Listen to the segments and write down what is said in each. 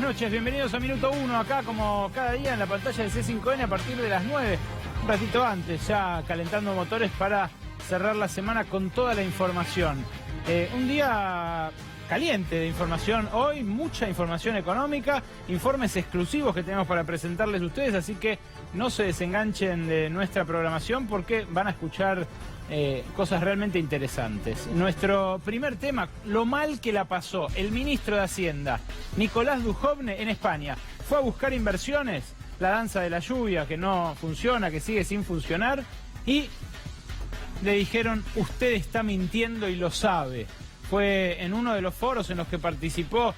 noches, bienvenidos a Minuto 1, acá como cada día en la pantalla de C5N a partir de las 9, un ratito antes, ya calentando motores para cerrar la semana con toda la información. Un día caliente de información hoy, mucha información económica, informes exclusivos que tenemos para presentarles a ustedes, así que no se desenganchen de nuestra programación porque van a escuchar cosas realmente interesantes. Nuestro primer tema, lo mal que la pasó el ministro de Hacienda, Nicolás Dujovne, en España. Fue a buscar inversiones, la danza de la lluvia que no funciona, que sigue sin funcionar, y le dijeron, usted está mintiendo y lo sabe. Fue en uno de los foros en los que participó,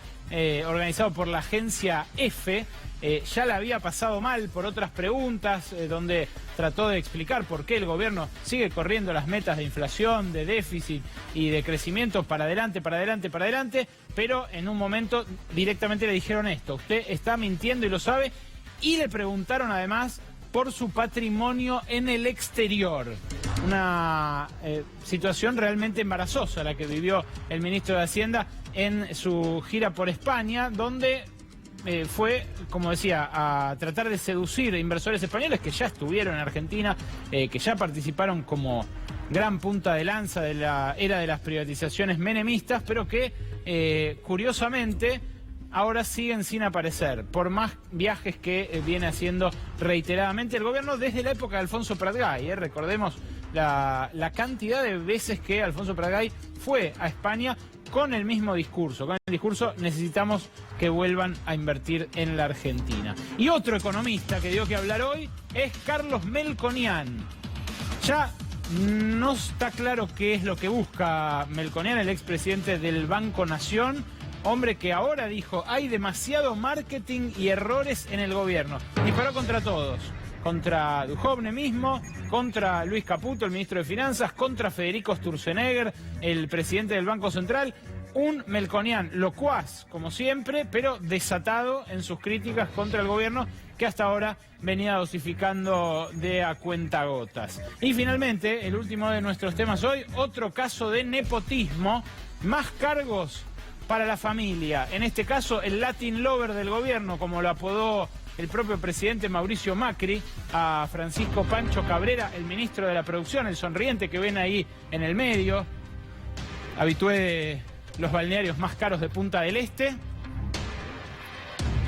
organizado por la agencia EFE. Ya la había pasado mal por otras preguntas, donde trató de explicar por qué el gobierno sigue corriendo las metas de inflación, de déficit y de crecimiento para adelante, pero en un momento directamente le dijeron esto, usted está mintiendo y lo sabe, y le preguntaron además por su patrimonio en el exterior. Una situación realmente embarazosa la que vivió el ministro de Hacienda en su gira por España, donde fue, como decía, a tratar de seducir inversores españoles que ya estuvieron en Argentina, que ya participaron como gran punta de lanza de la era de las privatizaciones menemistas, pero que curiosamente ahora siguen sin aparecer, por más viajes que viene haciendo reiteradamente el gobierno desde la época de Alfonso Pratgay. Recordemos la cantidad de veces que Alfonso Pratgay fue a España con el mismo discurso. Con el discurso, necesitamos que vuelvan a invertir en la Argentina. Y otro economista que dio que hablar hoy es Carlos Melconian. Ya no está claro qué es lo que busca Melconian, el expresidente del Banco Nación, hombre que ahora dijo, hay demasiado marketing y errores en el gobierno. Disparó contra todos. Contra Dujovne mismo, contra Luis Caputo, el ministro de Finanzas, contra Federico Sturzenegger, el presidente del Banco Central. Un Melconian locuaz, como siempre, pero desatado en sus críticas contra el gobierno, que hasta ahora venía dosificando de a cuentagotas. Y finalmente, el último de nuestros temas hoy, otro caso de nepotismo, más cargos para la familia. En este caso, el Latin Lover del gobierno, como lo apodó el propio presidente Mauricio Macri, a Francisco Pancho Cabrera, el ministro de la Producción, el sonriente que ven ahí en el medio, habitué de los balnearios más caros de Punta del Este.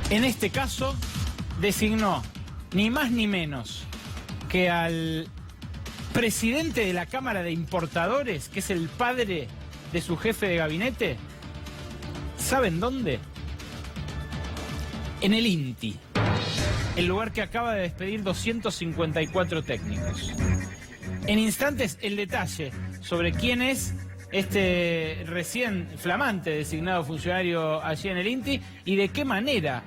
En este caso, designó ni más ni menos que al presidente de la Cámara de Importadores, que es el padre de su jefe de gabinete. ¿Saben dónde? En el INTI, el lugar que acaba de despedir 254 técnicos. En instantes, el detalle sobre quién es este recién flamante designado funcionario allí en el INTI y de qué manera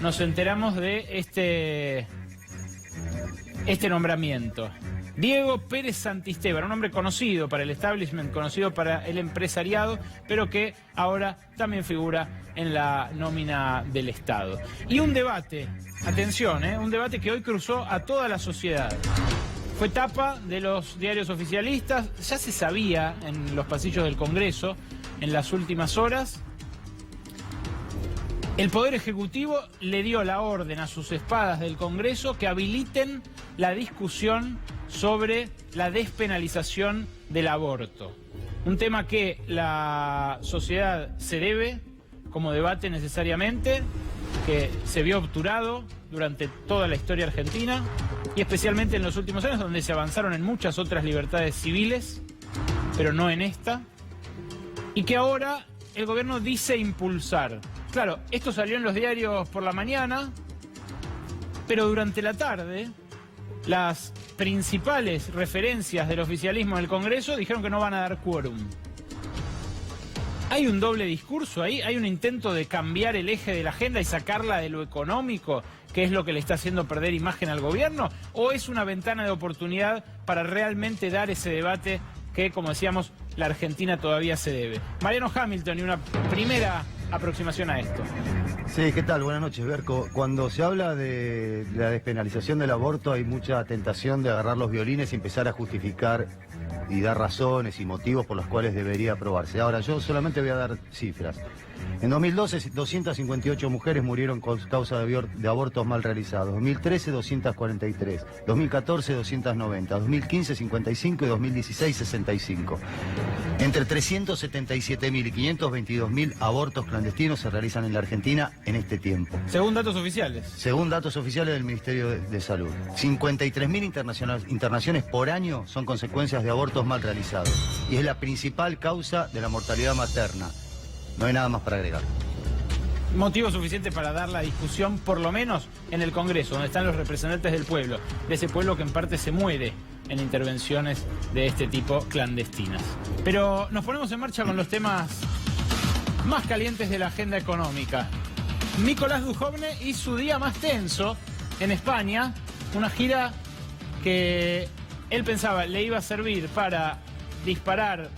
nos enteramos de este nombramiento. Diego Pérez Santisteban, un hombre conocido para el establishment, conocido para el empresariado, pero que ahora también figura en la nómina del Estado. Y un debate, atención, un debate que hoy cruzó a toda la sociedad. Fue tapa de los diarios oficialistas, ya se sabía en los pasillos del Congreso en las últimas horas. El Poder Ejecutivo le dio la orden a sus espadas del Congreso que habiliten la discusión sobre la despenalización del aborto. Un tema que la sociedad se debe como debate necesariamente, que se vio obturado durante toda la historia argentina y especialmente en los últimos años, donde se avanzaron en muchas otras libertades civiles, pero no en esta, y que ahora el gobierno dice impulsar. Claro, esto salió en los diarios por la mañana, pero durante la tarde las principales referencias del oficialismo del Congreso dijeron que no van a dar quórum. ¿Hay un doble discurso ahí? ¿Hay un intento de cambiar el eje de la agenda y sacarla de lo económico, que es lo que le está haciendo perder imagen al gobierno? ¿O es una ventana de oportunidad para realmente dar ese debate que, como decíamos, la Argentina todavía se debe? Mariano Hamilton, y una primera aproximación a esto. Sí, ¿qué tal? Buenas noches, Berco. Cuando se habla de la despenalización del aborto hay mucha tentación de agarrar los violines y empezar a justificar y da razones y motivos por los cuales debería aprobarse. Ahora, yo solamente voy a dar cifras. En 2012, 258 mujeres murieron con causa de abortos mal realizados. 2013, 243. 2014, 290. 2015, 55 y 2016, 65. Entre 377.000 y 522.000 abortos clandestinos se realizan en la Argentina en este tiempo. Según datos oficiales. Según datos oficiales del Ministerio de Salud. 53.000 internaciones por año son consecuencias de abortos mal realizados. Y es la principal causa de la mortalidad materna. No hay nada más para agregar. Motivo suficiente para dar la discusión, por lo menos en el Congreso, donde están los representantes del pueblo, de ese pueblo que en parte se muere en intervenciones de este tipo clandestinas. Pero nos ponemos en marcha con los temas más calientes de la agenda económica. Nicolás Dujovne y su día más tenso en España, una gira que él pensaba le iba a servir para disparar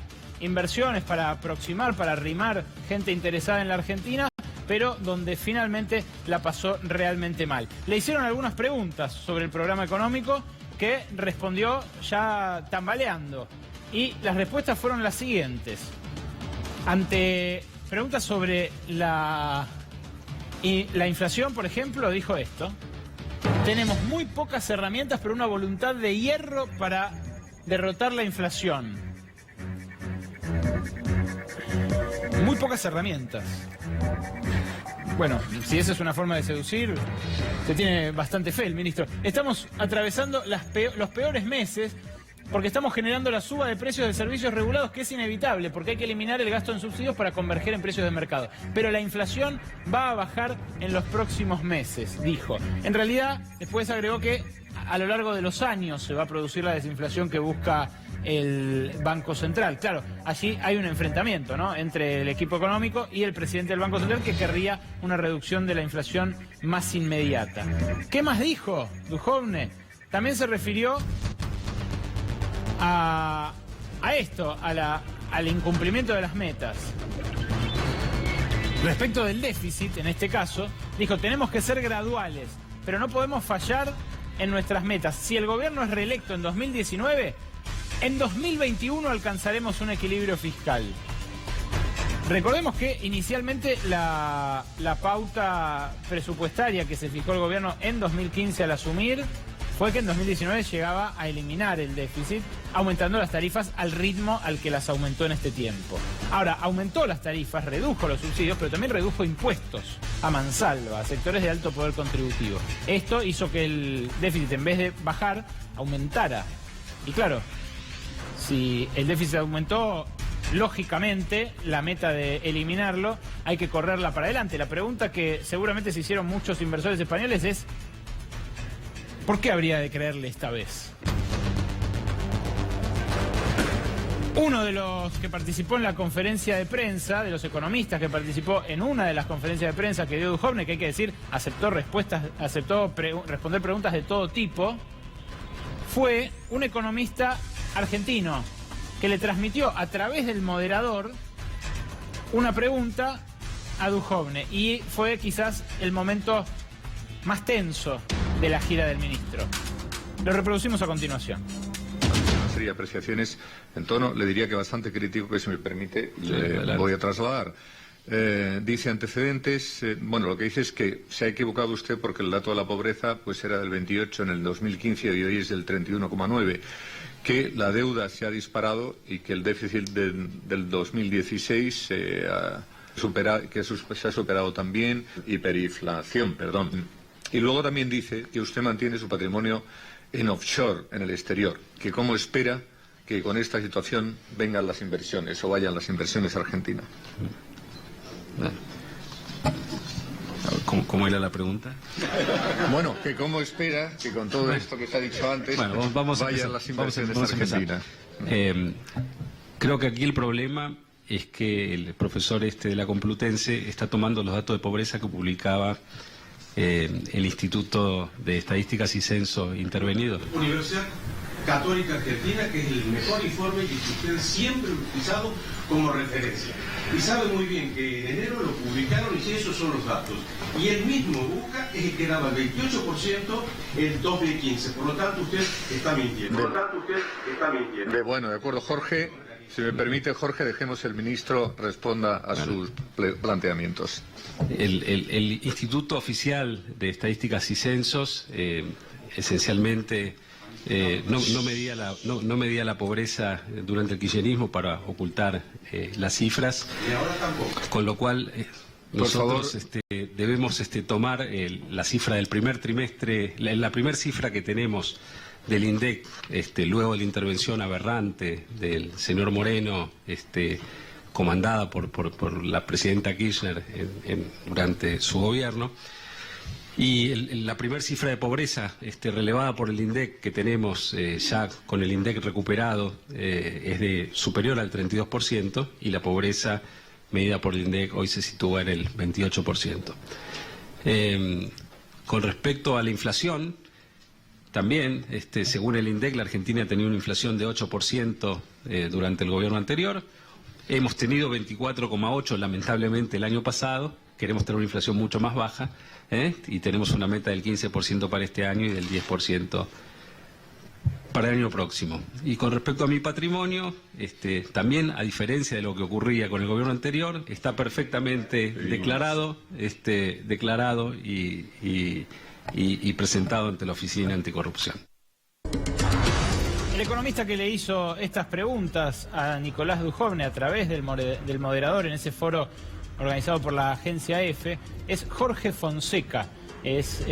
inversiones, para aproximar, para arrimar gente interesada en la Argentina, pero donde finalmente la pasó realmente mal. Le hicieron algunas preguntas sobre el programa económico que respondió ya tambaleando. Y las respuestas fueron las siguientes. Ante preguntas sobre la inflación, por ejemplo, dijo esto: tenemos muy pocas herramientas, pero una voluntad de hierro para derrotar la inflación. Muy pocas herramientas. Bueno, si esa es una forma de seducir, se tiene bastante fe el ministro. Estamos atravesando los peores meses porque estamos generando la suba de precios de servicios regulados, que es inevitable, porque hay que eliminar el gasto en subsidios para converger en precios de mercado. Pero la inflación va a bajar en los próximos meses, dijo. En realidad, después agregó que a lo largo de los años se va a producir la desinflación que busca el Banco Central. Claro, allí hay un enfrentamiento, ¿no?, entre el equipo económico y el presidente del Banco Central, que querría una reducción de la inflación más inmediata. ¿Qué más dijo Dujovne? También se refirió a esto, al incumplimiento de las metas. Respecto del déficit, en este caso, dijo: tenemos que ser graduales, pero no podemos fallar en nuestras metas. Si el gobierno es reelecto en 2019, en 2021 alcanzaremos un equilibrio fiscal. Recordemos que inicialmente la pauta presupuestaria que se fijó el gobierno en 2015 al asumir fue que en 2019 llegaba a eliminar el déficit, aumentando las tarifas al ritmo al que las aumentó en este tiempo. Ahora, aumentó las tarifas, redujo los subsidios, pero también redujo impuestos a mansalva, a sectores de alto poder contributivo. Esto hizo que el déficit, en vez de bajar, aumentara. Y claro, si el déficit aumentó, lógicamente la meta de eliminarlo hay que correrla para adelante. La pregunta que seguramente se hicieron muchos inversores españoles es: ¿por qué habría de creerle esta vez? Uno de los que participó en la conferencia de prensa, de los economistas que participó en una de las conferencias de prensa que dio Dujovne, que hay que decir, aceptó responder preguntas de todo tipo, fue un economista argentino que le transmitió a través del moderador una pregunta a Dujovne, y fue quizás el momento más tenso de la gira del ministro. Lo reproducimos a continuación. Una serie de apreciaciones en tono, le diría que bastante crítico, que si me permite, voy a trasladar. Dice antecedentes, bueno, lo que dice es que se ha equivocado usted porque el dato de la pobreza pues era del 28 en el 2015 y hoy es del 31,9, que la deuda se ha disparado y que el déficit del 2016 se ha superado también, hiperinflación, perdón. Y luego también dice que usted mantiene su patrimonio en offshore, en el exterior, que cómo espera que con esta situación vengan las inversiones o vayan las inversiones a Argentina. ¿Cómo era la pregunta? Bueno, que cómo espera que con todo esto que se ha dicho antes vayan las inversiones a Argentina. Creo que aquí el problema es que el profesor de la Complutense está tomando los datos de pobreza que publicaba el Instituto de Estadísticas y Censo intervenido. Universidad Católica Argentina, que es el mejor informe que ustedes siempre han utilizado como referencia. Y sabe muy bien que en enero lo publicaron y esos son los datos. Y el mismo Busca es el que daba el 28% en 2015. Por lo tanto, usted está mintiendo. Bueno, de acuerdo, Jorge. Si me permite, Jorge, dejemos el ministro responda a sus planteamientos. El Instituto Oficial de Estadísticas y Censos esencialmente no medía la pobreza durante el kirchnerismo para ocultar las cifras, Y ahora tampoco. con lo cual nosotros debemos tomar la cifra del primer trimestre, la primera cifra que tenemos del INDEC, luego de la intervención aberrante del señor Moreno, comandada por la presidenta Kirchner durante su gobierno. Y la primera cifra de pobreza relevada por el INDEC que tenemos ya con el INDEC recuperado es de superior al 32%, y la pobreza medida por el INDEC hoy se sitúa en el 28%. Con respecto a la inflación, también, según el INDEC, la Argentina ha tenido una inflación de 8% durante el gobierno anterior. Hemos tenido 24,8% lamentablemente el año pasado. Queremos tener una inflación mucho más baja, y tenemos una meta del 15% para este año y del 10% para el año próximo. Y con respecto a mi patrimonio, también, a diferencia de lo que ocurría con el gobierno anterior, está perfectamente declarado y presentado ante la Oficina Anticorrupción. El economista que le hizo estas preguntas a Nicolás Dujovne a través del moderador en ese foro organizado por la agencia EFE es Jorge Fonseca. Es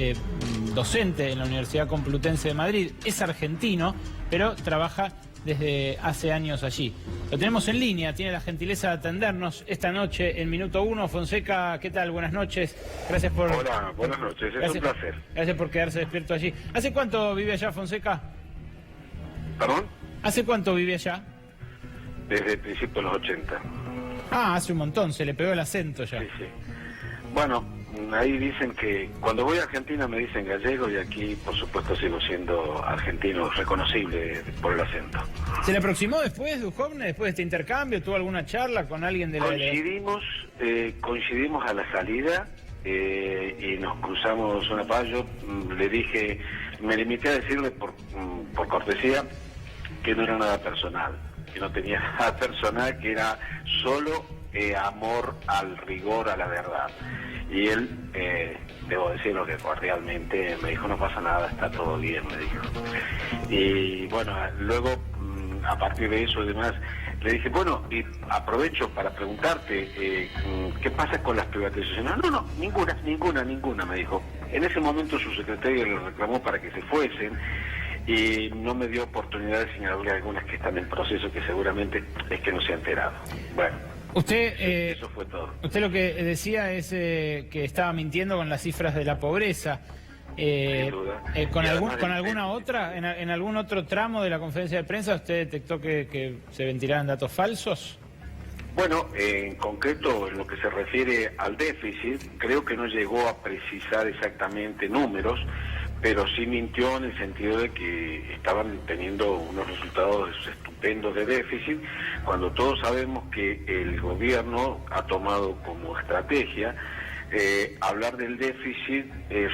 docente en la Universidad Complutense de Madrid, es argentino, pero trabaja desde hace años allí. Lo tenemos en línea, tiene la gentileza de atendernos esta noche en Minuto 1. Fonseca, ¿qué tal? Buenas noches. Gracias por... Hola, buenas noches, es un placer. Gracias por quedarse despierto allí. ¿Hace cuánto vive allá, Fonseca? ¿Perdón? ¿Hace cuánto vive allá? Desde el principio de los 80. Ah, hace un montón, se le pegó el acento ya. Sí, sí. Bueno, ahí dicen que cuando voy a Argentina me dicen gallego, y aquí por supuesto sigo siendo argentino reconocible por el acento. ¿Se le aproximó después, Dujovne, después de este intercambio? ¿Tuvo alguna charla con alguien de la Coincidimos a la salida y nos cruzamos una paz. Yo le dije, me limité a decirle por cortesía que no era nada personal, que no tenía nada personal, que era solo amor al rigor, a la verdad. Y él, debo decirlo que cordialmente me dijo, no pasa nada, está todo bien, me dijo. Y bueno, luego, a partir de eso y demás, le dije, bueno, y aprovecho para preguntarte, ¿qué pasa con las privatizaciones? No, ninguna, me dijo. En ese momento su secretario le reclamó para que se fuesen, y no me dio oportunidad de señalarle algunas que están en proceso, que seguramente es que no se ha enterado. Bueno. Eso fue todo. Usted lo que decía es que estaba mintiendo con las cifras de la pobreza. Sin duda. ¿Con alguna otra, en algún otro tramo de la conferencia de prensa usted detectó que se ventilaban datos falsos? Bueno, en concreto, en lo que se refiere al déficit, creo que no llegó a precisar exactamente números, pero sí mintió en el sentido de que estaban teniendo unos resultados estupendos de déficit, cuando todos sabemos que el gobierno ha tomado como estrategia hablar del déficit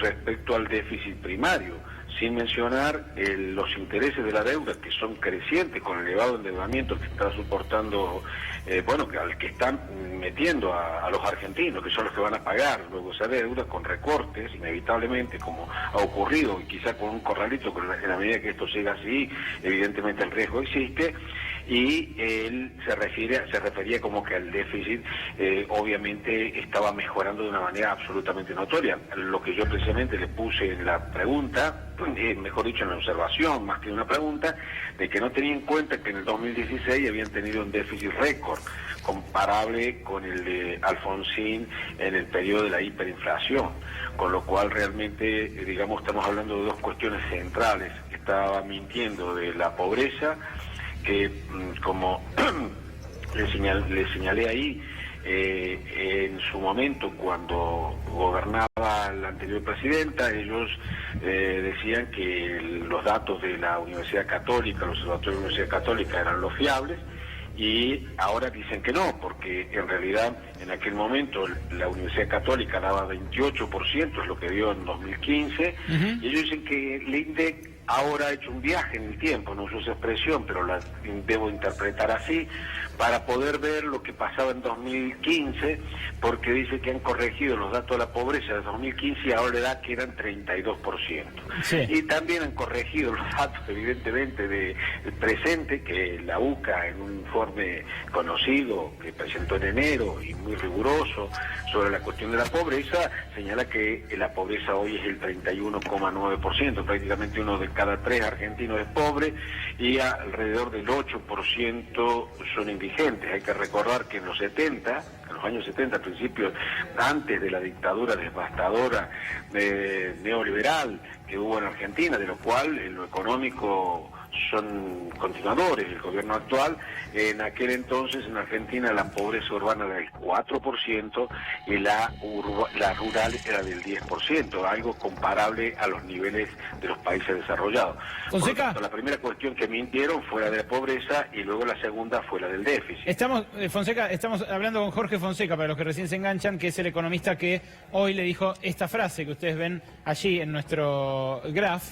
respecto al déficit primario, sin mencionar los intereses de la deuda, que son crecientes con el elevado endeudamiento que está soportando, al que están metiendo a los argentinos, que son los que van a pagar luego esa deuda con recortes, inevitablemente, como ha ocurrido, y quizá con un corralito, en la medida que esto siga así, evidentemente el riesgo existe. Y él se refería como que el déficit obviamente estaba mejorando de una manera absolutamente notoria. Lo que yo precisamente le puse en la pregunta, mejor dicho en la observación más que una pregunta, de que no tenía en cuenta que en el 2016 habían tenido un déficit récord comparable con el de Alfonsín en el periodo de la hiperinflación, con lo cual realmente, estamos hablando de dos cuestiones centrales. Estaba mintiendo de la pobreza, que como le señalé ahí, En su momento, cuando gobernaba la anterior presidenta, ellos decían que los datos de la Universidad Católica, los observatorios de la Universidad Católica eran los fiables, y ahora dicen que no, porque en realidad en aquel momento la Universidad Católica daba 28%, es lo que dio en 2015, y ellos dicen que el INDEC ahora ha hecho un viaje en el tiempo, no uso esa expresión, pero la debo interpretar así, para poder ver lo que pasaba en 2015, porque dice que han corregido los datos de la pobreza de 2015 y ahora le da que eran 32%. Sí. Y también han corregido los datos, evidentemente, del presente, que la UCA, en un informe conocido que presentó en enero y muy riguroso sobre la cuestión de la pobreza, señala que la pobreza hoy es el 31,9%, prácticamente uno de cada 3 argentinos es pobre y alrededor del 8% son indigentes. Hay que recordar que en los 70, en los años 70, principios, antes de la dictadura devastadora neoliberal que hubo en Argentina, de lo cual en lo económico son continuadores del gobierno actual, en aquel entonces en Argentina la pobreza urbana era del 4% y la rural era del 10%, algo comparable a los niveles de los países desarrollados. Fonseca, tanto, la primera cuestión que mintieron fue la de la pobreza y luego la segunda fue la del déficit. Fonseca, estamos hablando con Jorge Fonseca, para los que recién se enganchan, que es el economista que hoy le dijo esta frase que ustedes ven allí en nuestro graph,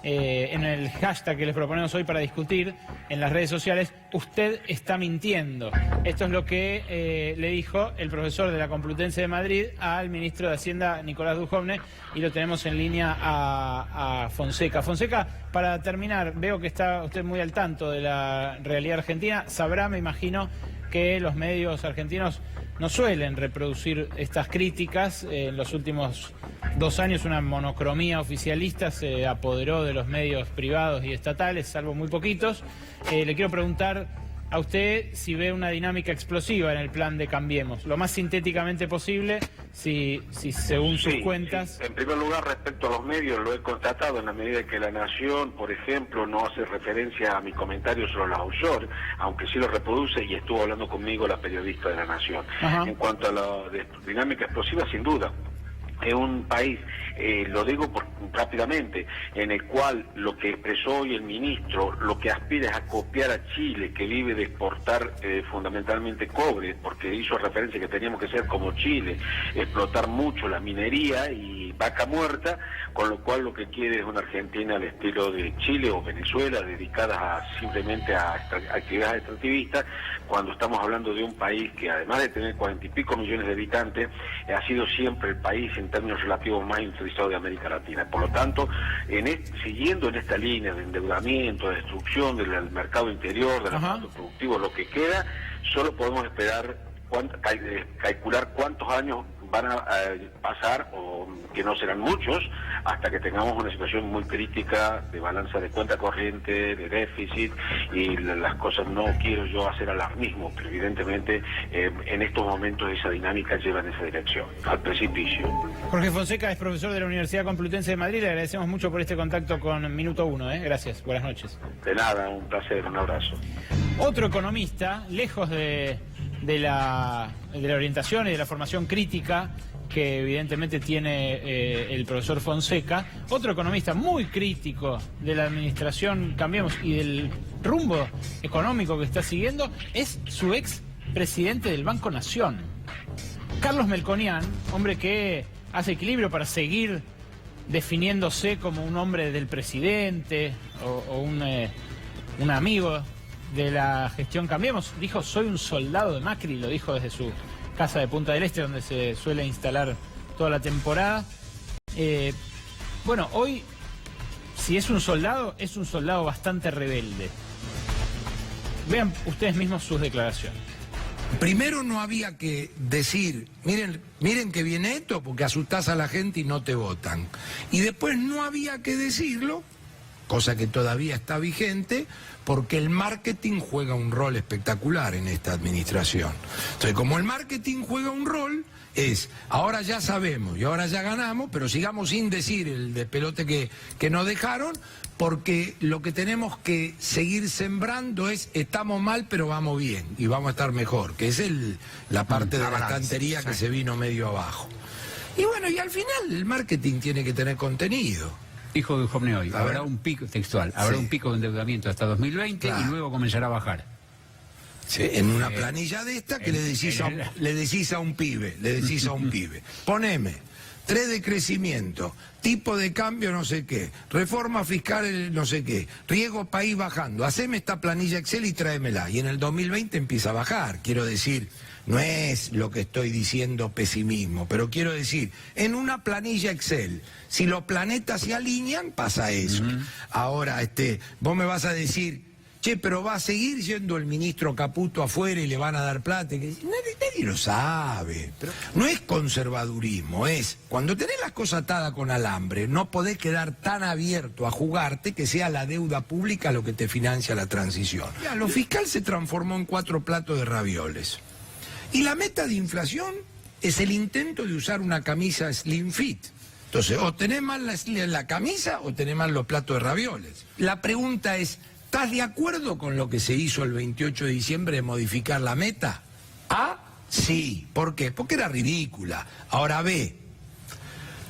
en el hashtag que les proponemos hoy para discutir en las redes sociales: usted está mintiendo. Esto es lo que le dijo el profesor de la Complutense de Madrid al ministro de Hacienda, Nicolás Dujovne, y lo tenemos en línea a Fonseca. Fonseca, para terminar, veo que está usted muy al tanto de la realidad argentina. Sabrá, me imagino, que los medios argentinos no suelen reproducir estas críticas. En los últimos 2 años una monocromía oficialista se apoderó de los medios privados y estatales, salvo muy poquitos. Le quiero preguntar a usted si ve una dinámica explosiva en el plan de Cambiemos, lo más sintéticamente posible, si según sus cuentas... Sí. En primer lugar, respecto a los medios, lo he constatado en la medida que La Nación, por ejemplo, no hace referencia a mi comentario sobre los offshore, aunque sí lo reproduce, y estuvo hablando conmigo la periodista de La Nación. Ajá. En cuanto a la dinámica explosiva, sin duda. Es un país, lo digo rápidamente, en el cual lo que expresó hoy el ministro, lo que aspira es a copiar a Chile, que vive de exportar fundamentalmente cobre, porque hizo referencia que teníamos que ser como Chile, explotar mucho la minería y vaca muerta, con lo cual lo que quiere es una Argentina al estilo de Chile o Venezuela, dedicadas simplemente a actividades extractivistas, cuando estamos hablando de un país que, además de tener 40 y pico millones de habitantes, ha sido siempre el país en términos relativos más industrializado de América Latina. Por lo tanto, siguiendo en esta línea de endeudamiento, de destrucción del mercado interior, del aparato productivo, lo que queda, solo podemos esperar calcular cuántos años van a pasar, o que no serán muchos, hasta que tengamos una situación muy crítica de balanza de cuenta corriente, de déficit, y las cosas, no quiero yo hacer alarmismo, pero evidentemente en estos momentos esa dinámica lleva en esa dirección, al precipicio. Jorge Fonseca es profesor de la Universidad Complutense de Madrid, le agradecemos mucho por este contacto con Minuto 1, gracias, buenas noches. De nada, un placer, un abrazo. Otro economista, lejos de la orientación y de la formación crítica que evidentemente tiene el profesor Fonseca, otro economista muy crítico de la administración Cambiemos y del rumbo económico que está siguiendo, es su ex presidente del Banco Nación, Carlos Melconian, hombre que hace equilibrio para seguir definiéndose como un hombre del presidente o un amigo de la gestión Cambiemos. Dijo: soy un soldado de Macri, lo dijo desde su casa de Punta del Este, donde se suele instalar toda la temporada. Bueno, hoy, si es un soldado bastante rebelde. Vean ustedes mismos sus declaraciones. Primero no había que decir, miren que viene esto, porque asustás a la gente y no te votan. Y después no había que decirlo cosa que todavía está vigente, porque el marketing juega un rol espectacular en esta administración. Entonces, como el marketing juega un rol, ahora ya sabemos y ahora ya ganamos, pero sigamos sin decir el despelote que nos dejaron, porque lo que tenemos que seguir sembrando estamos mal pero vamos bien y vamos a estar mejor, que es la parte de la estantería que se vino medio abajo. Y bueno, y al final el marketing tiene que tener contenido. Dijo Dujovne hoy, habrá un pico textual, habrá un pico de endeudamiento hasta 2020 y luego comenzará a bajar. Sí, en una planilla de esta que le decís a un pibe, poneme 3 de crecimiento, tipo de cambio no sé qué, reforma fiscal no sé qué, riego país bajando, haceme esta planilla Excel y tráemela, y en el 2020 empieza a bajar. Quiero decir, no es lo que estoy diciendo pesimismo, pero quiero decir, en una planilla Excel, si los planetas se alinean, pasa eso. Ahora, vos me vas a decir, che, pero va a seguir yendo el ministro Caputo afuera y le van a dar plata. Nadie lo sabe. Pero no es conservadurismo, es cuando tenés las cosas atadas con alambre, no podés quedar tan abierto a jugarte que sea la deuda pública lo que te financia la transición. Ya, lo fiscal se transformó en 4 platos de ravioles. Y la meta de inflación es el intento de usar una camisa slim fit. Entonces, o tenés mal la camisa o tenés mal los platos de ravioles. La pregunta es, ¿estás de acuerdo con lo que se hizo el 28 de diciembre de modificar la meta? A, sí. ¿Por qué? Porque era ridícula. Ahora B,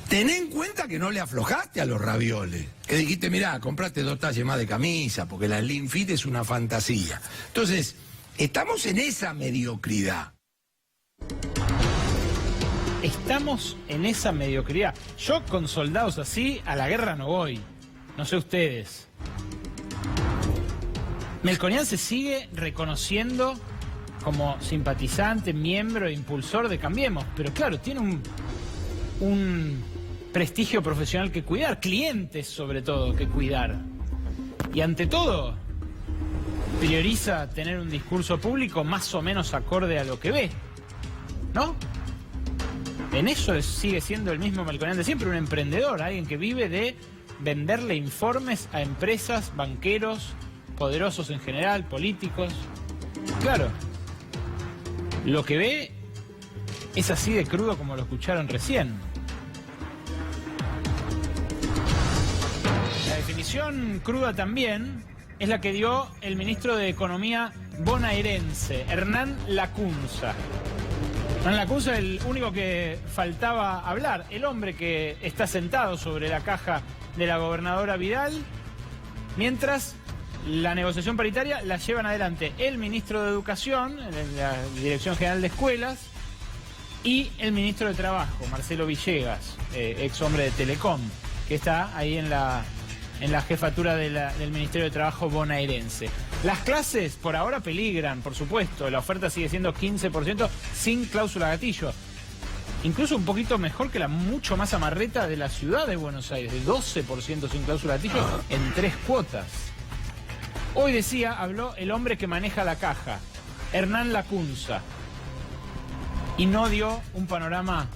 ten en cuenta que no le aflojaste a los ravioles. Que dijiste, mirá, compraste 2 talles más de camisa, porque la slim fit es una fantasía. Entonces, estamos en esa mediocridad. Estamos en esa mediocridad. Yo con soldados así a la guerra no voy. No sé ustedes. Melconian se sigue reconociendo como simpatizante, miembro e impulsor de Cambiemos, pero claro, tiene un prestigio profesional que cuidar, clientes sobre todo que cuidar. Y ante todo, prioriza tener un discurso público más o menos acorde a lo que ve, ¿no? En eso sigue siendo el mismo Melconian de siempre, un emprendedor, alguien que vive de venderle informes a empresas, banqueros, poderosos en general, políticos. Claro, lo que ve es así de crudo como lo escucharon recién. La definición cruda también es la que dio el ministro de Economía bonaerense, Hernán Lacunza. Hernán Lacunza, el único que faltaba hablar, el hombre que está sentado sobre la caja de la gobernadora Vidal, mientras la negociación paritaria la llevan adelante el ministro de Educación, en la Dirección General de Escuelas, y el ministro de Trabajo, Marcelo Villegas, ex hombre de Telecom, que está ahí en la jefatura del Ministerio de Trabajo bonaerense. Las clases por ahora peligran, por supuesto, la oferta sigue siendo 15% sin cláusula gatillo. Incluso un poquito mejor que la mucho más amarreta de la ciudad de Buenos Aires, de 12% sin cláusula gatillo en 3 cuotas. Hoy habló el hombre que maneja la caja, Hernán Lacunza, y no dio un panorama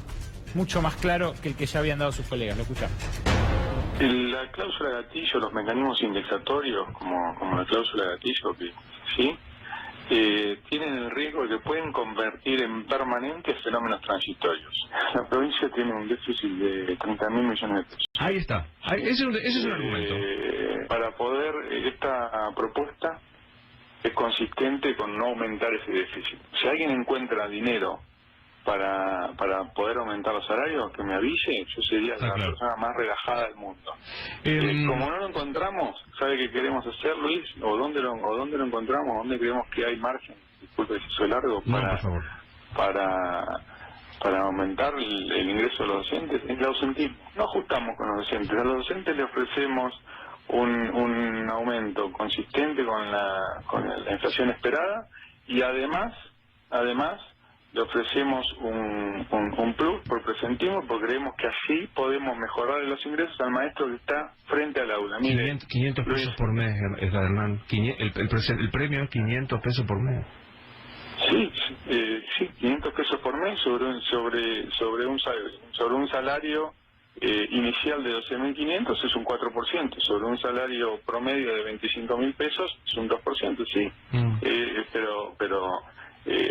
mucho más claro que el que ya habían dado sus colegas. Lo escuchamos. La cláusula gatillo, los mecanismos indexatorios, como la cláusula gatillo, que sí, tienen el riesgo de que pueden convertir en permanentes fenómenos transitorios. La provincia tiene un déficit de 30.000 millones de pesos. Ahí está. Ese es un argumento. Para poder, esta propuesta es consistente con no aumentar ese déficit. Si alguien encuentra dinero para poder aumentar los salarios, que me avise, yo sería la persona más relajada del mundo. Como no lo encontramos, ¿sabe qué queremos hacer, Luis? ¿O dónde lo encontramos? ¿Dónde creemos que hay margen? Disculpe si soy largo, para aumentar el ingreso de los docentes. En el ausentismo. No ajustamos con los docentes. A los docentes le ofrecemos un aumento consistente con la inflación esperada, y además le ofrecemos un plus por presentismo, porque creemos que así podemos mejorar los ingresos al maestro que está frente al aula. Mire, 500 pesos por mes, Hernán. El premio es 500 pesos por mes. Sí, 500 pesos por mes sobre un salario inicial de 12.500 es un 4%, sobre un salario promedio de 25.000 pesos es un 2%, sí. Pero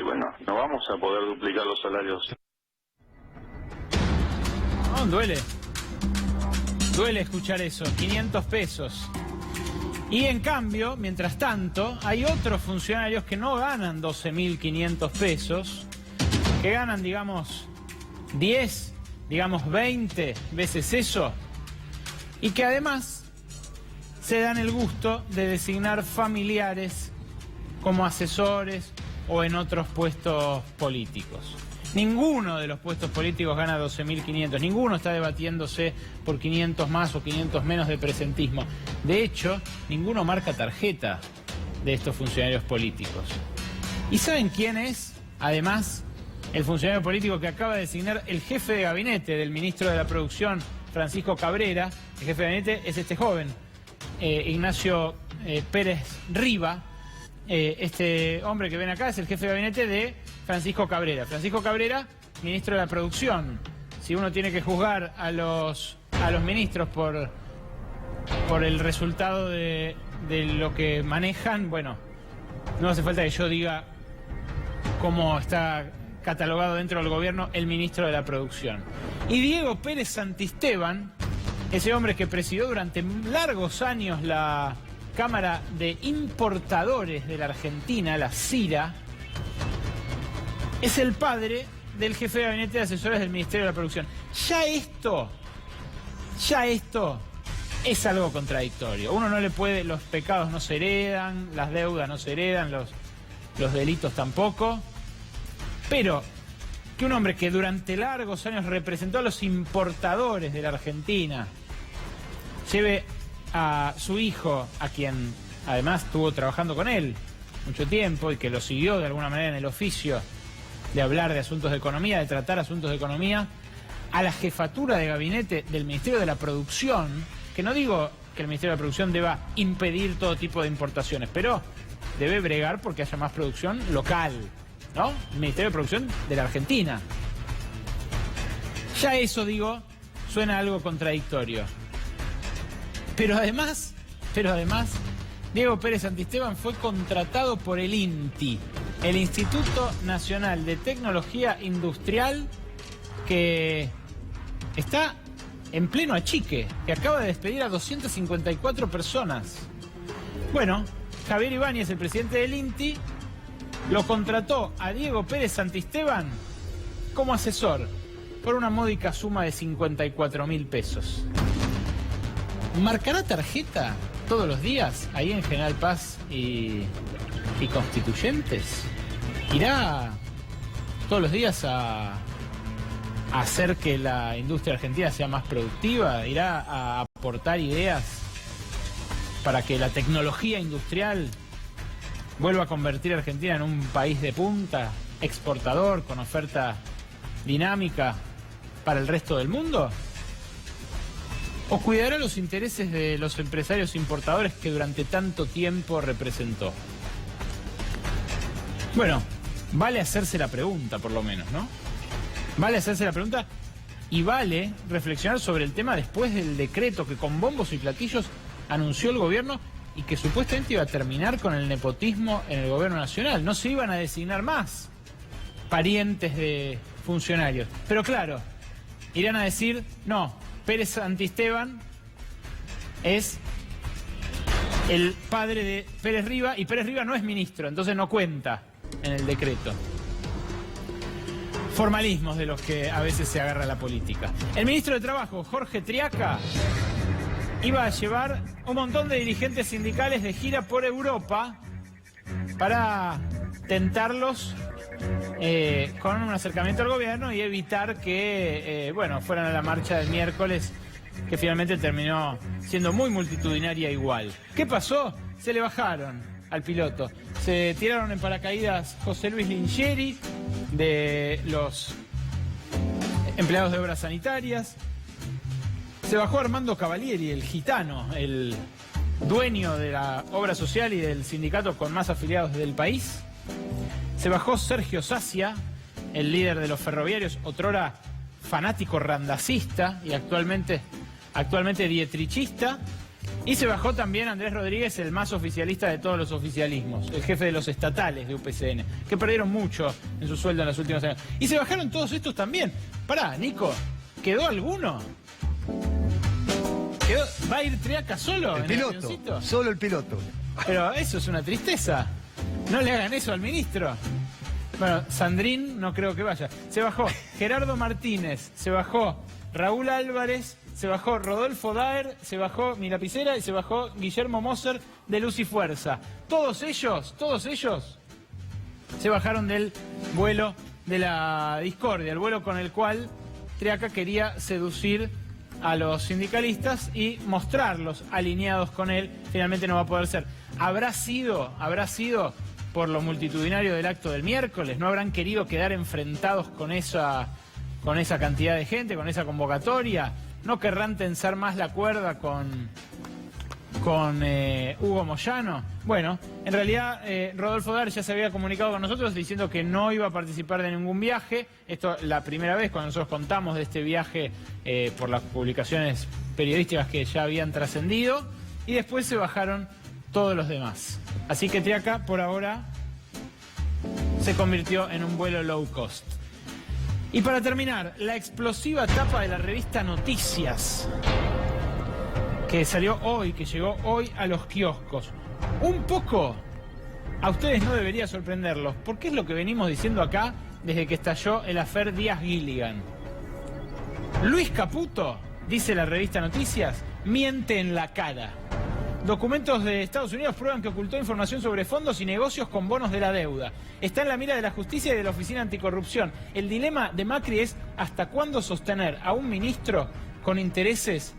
bueno, no vamos a poder duplicar los salarios. No, duele. Duele escuchar eso, 500 pesos. Y en cambio, mientras tanto, hay otros funcionarios que no ganan 12.500 pesos, que ganan, digamos, 10, digamos 20 veces eso, y que además se dan el gusto de designar familiares como asesores o en otros puestos políticos. Ninguno de los puestos políticos gana 12.500, ninguno está debatiéndose por 500 más o 500 menos de presentismo. De hecho, ninguno marca tarjeta de estos funcionarios políticos. ¿Y saben quién es, además, el funcionario político que acaba de designar el jefe de gabinete del ministro de la Producción, Francisco Cabrera? El jefe de gabinete es este joven, Ignacio Pérez Riva. Este hombre que ven acá es el jefe de gabinete de Francisco Cabrera. Francisco Cabrera, ministro de la Producción. Si uno tiene que juzgar a los ministros por el resultado de lo que manejan, bueno, no hace falta que yo diga cómo está catalogado dentro del gobierno el ministro de la Producción. Y Diego Pérez Santisteban, ese hombre que presidió durante largos años la Cámara de Importadores de la Argentina, la CIRA, es el padre del jefe de gabinete de asesores del Ministerio de la Producción. Ya esto es algo contradictorio. Uno no le puede, los pecados no se heredan, las deudas no se heredan, los delitos tampoco. Pero que un hombre que durante largos años representó a los importadores de la Argentina lleve a su hijo, a quien además estuvo trabajando con él mucho tiempo y que lo siguió de alguna manera en el oficio de hablar de asuntos de economía, de tratar asuntos de economía, a la jefatura de gabinete del Ministerio de la Producción, que no digo que el Ministerio de la Producción deba impedir todo tipo de importaciones, pero debe bregar porque haya más producción local, ¿no? El Ministerio de Producción de la Argentina. Ya eso, digo, suena algo contradictorio. Pero además, Diego Pérez Santisteban fue contratado por el INTI, el Instituto Nacional de Tecnología Industrial, que está en pleno achique, que acaba de despedir a 254 personas. Bueno, Javier Ibáñez, el presidente del INTI, lo contrató a Diego Pérez Santisteban como asesor por una módica suma de 54.000 pesos. ¿Marcará tarjeta todos los días ahí en General Paz y Constituyentes? ¿Irá todos los días a hacer que la industria argentina sea más productiva? ¿Irá a aportar ideas para que la tecnología industrial vuelva a convertir a Argentina en un país de punta, exportador, con oferta dinámica para el resto del mundo? ¿O cuidará los intereses de los empresarios importadores que durante tanto tiempo representó? Bueno, vale hacerse la pregunta, por lo menos, ¿no? Vale hacerse la pregunta y vale reflexionar sobre el tema después del decreto que con bombos y platillos anunció el gobierno y que supuestamente iba a terminar con el nepotismo en el gobierno nacional. No se iban a designar más parientes de funcionarios. Pero claro, irán a decir, no, Pérez Santisteban es el padre de Pérez Riva y Pérez Riva no es ministro, entonces no cuenta en el decreto. Formalismos de los que a veces se agarra la política. El ministro de Trabajo, Jorge Triaca, iba a llevar un montón de dirigentes sindicales de gira por Europa para tentarlos con un acercamiento al gobierno y evitar que fueran a la marcha del miércoles, que finalmente terminó siendo muy multitudinaria igual. ¿Qué pasó? Se le bajaron al piloto. Se tiraron en paracaídas José Luis Lingeri, de los empleados de obras sanitarias. Se bajó Armando Cavalieri, el gitano, el dueño de la obra social y del sindicato con más afiliados del país. Se bajó Sergio Sacia, el líder de los ferroviarios, otrora fanático randacista y actualmente dietrichista. Y se bajó también Andrés Rodríguez, el más oficialista de todos los oficialismos, el jefe de los estatales de UPCN, que perdieron mucho en su sueldo en las últimas semanas. Y se bajaron todos estos también. Pará, Nico, ¿quedó alguno? ¿Va a ir Triaca solo? El piloto, solo el piloto. Pero eso es una tristeza. No le hagan eso al ministro. Bueno, Sandrín no creo que vaya. Se bajó Gerardo Martínez, se bajó Raúl Álvarez, se bajó Rodolfo Daer, se bajó mi lapicera y se bajó Guillermo Moser de Luz y Fuerza. Todos ellos se bajaron del vuelo de la discordia, el vuelo con el cual Triaca quería seducir a los sindicalistas y mostrarlos alineados con él. Finalmente no va a poder ser. ¿Habrá sido por lo multitudinario del acto del miércoles? ¿No habrán querido quedar enfrentados con esa cantidad de gente, con esa convocatoria? ¿No querrán tensar más la cuerda con Hugo Moyano? Bueno, en realidad Rodolfo Daer ya se había comunicado con nosotros diciendo que no iba a participar de ningún viaje. Esto la primera vez cuando nosotros contamos de este viaje por las publicaciones periodísticas que ya habían trascendido. Y después se bajaron todos los demás. Así que Triaca, por ahora, se convirtió en un vuelo low cost. Y para terminar, la explosiva tapa de la revista Noticias, que salió hoy, que llegó hoy a los kioscos. Un poco a ustedes no debería sorprenderlos, porque es lo que venimos diciendo acá desde que estalló el affair Díaz-Gilligan. Luis Caputo, dice la revista Noticias, miente en la cara. Documentos de Estados Unidos prueban que ocultó información sobre fondos y negocios con bonos de la deuda. Está en la mira de la justicia y de la Oficina Anticorrupción. El dilema de Macri es hasta cuándo sostener a un ministro con intereses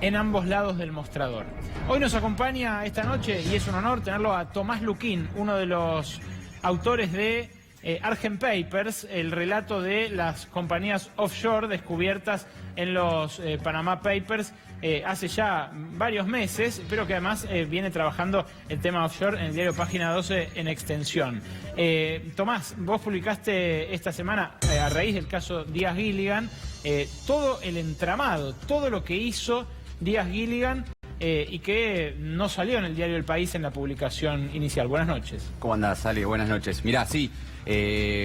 en ambos lados del mostrador. Hoy nos acompaña esta noche, y es un honor tenerlo a Tomás Luquín, uno de los autores de Argent Papers, el relato de las compañías offshore descubiertas en los Panama Papers hace ya varios meses, pero que además viene trabajando el tema offshore en el diario Página 12 en extensión. Tomás, vos publicaste esta semana, a raíz del caso Díaz-Gilligan, todo el entramado, todo lo que hizo Díaz-Gilligan y que no salió en el diario El País en la publicación inicial. Buenas noches. ¿Cómo andás, Ale? Buenas noches. Mirá, sí,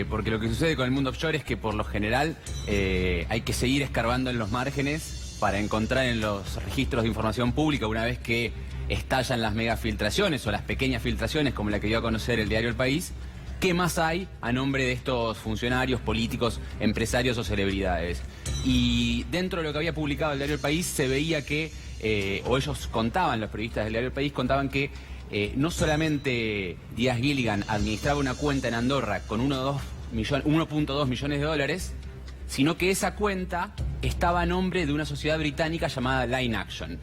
porque lo que sucede con el mundo offshore es que por lo general hay que seguir escarbando en los márgenes para encontrar en los registros de información pública, una vez que estallan las megafiltraciones o las pequeñas filtraciones como la que dio a conocer el diario El País, ¿qué más hay a nombre de estos funcionarios, políticos, empresarios o celebridades? Y dentro de lo que había publicado el diario El País se veía que, o ellos contaban, los periodistas del diario El País contaban que no solamente Díaz-Gilligan administraba una cuenta en Andorra con 1.2 millones de dólares, sino que esa cuenta estaba a nombre de una sociedad británica llamada Line Action.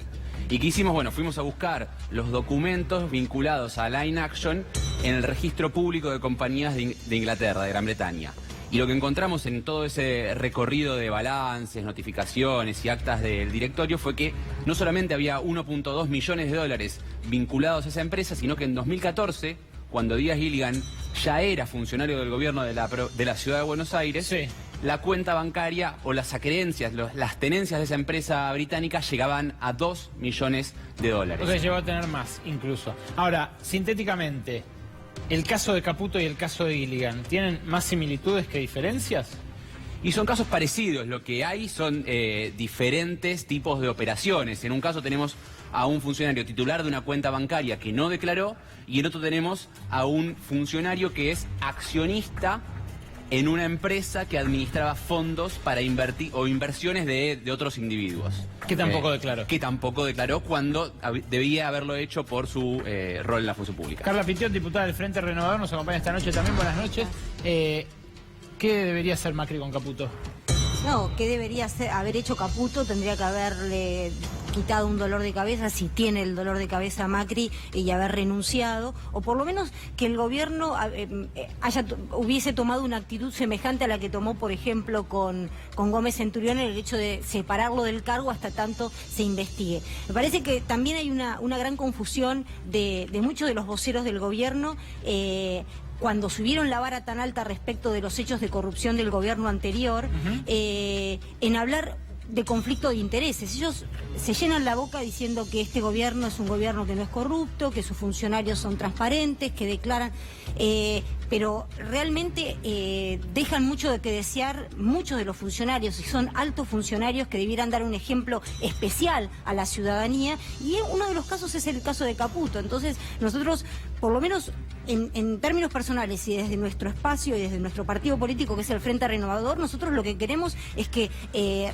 ¿Y qué hicimos? Bueno, fuimos a buscar los documentos vinculados a Line Action en el registro público de compañías de Inglaterra, de Gran Bretaña. Y lo que encontramos en todo ese recorrido de balances, notificaciones y actas del directorio fue que no solamente había 1.2 millones de dólares vinculados a esa empresa, sino que en 2014, cuando Díaz-Gilligan ya era funcionario del gobierno de la ciudad de Buenos Aires, sí, la cuenta bancaria o las acreencias, las tenencias de esa empresa británica llegaban a 2 millones de dólares. O sea, llegó a tener más, incluso. Ahora, sintéticamente, ¿el caso de Caputo y el caso de Gilligan tienen más similitudes que diferencias? Y son casos parecidos, lo que hay son diferentes tipos de operaciones. En un caso tenemos a un funcionario titular de una cuenta bancaria que no declaró, y en otro tenemos a un funcionario que es accionista en una empresa que administraba fondos para invertir o inversiones de otros individuos. Que tampoco declaró. Que tampoco declaró cuando debía haberlo hecho por su rol en la función pública. Carla Pitiot, diputada del Frente Renovador, nos acompaña esta noche también. Buenas noches. ¿Qué debería hacer Macri con Caputo? No, ¿qué debería haber hecho Caputo? Tendría que haberle quitado un dolor de cabeza, si tiene el dolor de cabeza Macri, y haber renunciado, o por lo menos que el gobierno hubiese tomado una actitud semejante a la que tomó, por ejemplo, con Gómez Centurión, en el hecho de separarlo del cargo hasta tanto se investigue. Me parece que también hay una gran confusión de muchos de los voceros del gobierno, cuando subieron la vara tan alta respecto de los hechos de corrupción del gobierno anterior, en hablar de conflicto de intereses. Ellos se llenan la boca diciendo que este gobierno es un gobierno que no es corrupto, que sus funcionarios son transparentes, que declaran, pero realmente dejan mucho de que desear muchos de los funcionarios, y son altos funcionarios que debieran dar un ejemplo especial a la ciudadanía, y uno de los casos es el caso de Caputo. Entonces nosotros, por lo menos en términos personales y desde nuestro espacio y desde nuestro partido político, que es el Frente Renovador, nosotros lo que queremos es que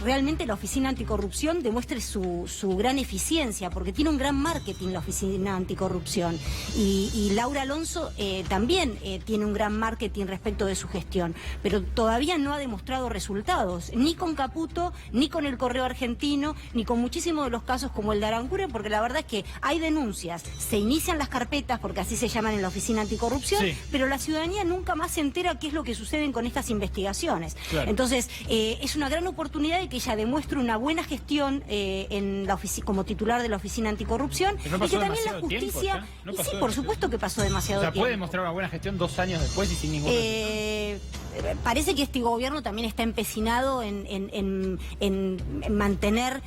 realmente la Oficina Anticorrupción demuestre su gran eficiencia, porque tiene un gran marketing la Oficina Anticorrupción, y Laura Alonso también tiene un gran marketing respecto de su gestión, pero todavía no ha demostrado resultados, ni con Caputo, ni con el Correo Argentino, ni con muchísimos de los casos como el de Aranguren, porque la verdad es que hay denuncias, se inician las carpetas, porque así se llaman en la Oficina Anticorrupción, pero la ciudadanía nunca más se entera qué es lo que sucede con estas investigaciones. Claro. Entonces, es una gran oportunidad de que ella demuestre una buena gestión en la como titular de la Oficina Anticorrupción, y que también la justicia... Tiempo, sí, por supuesto que pasó demasiado tiempo. ¿Puede demostrar una buena gestión 2 años después y sin ningún parece que este gobierno también está empecinado en mantener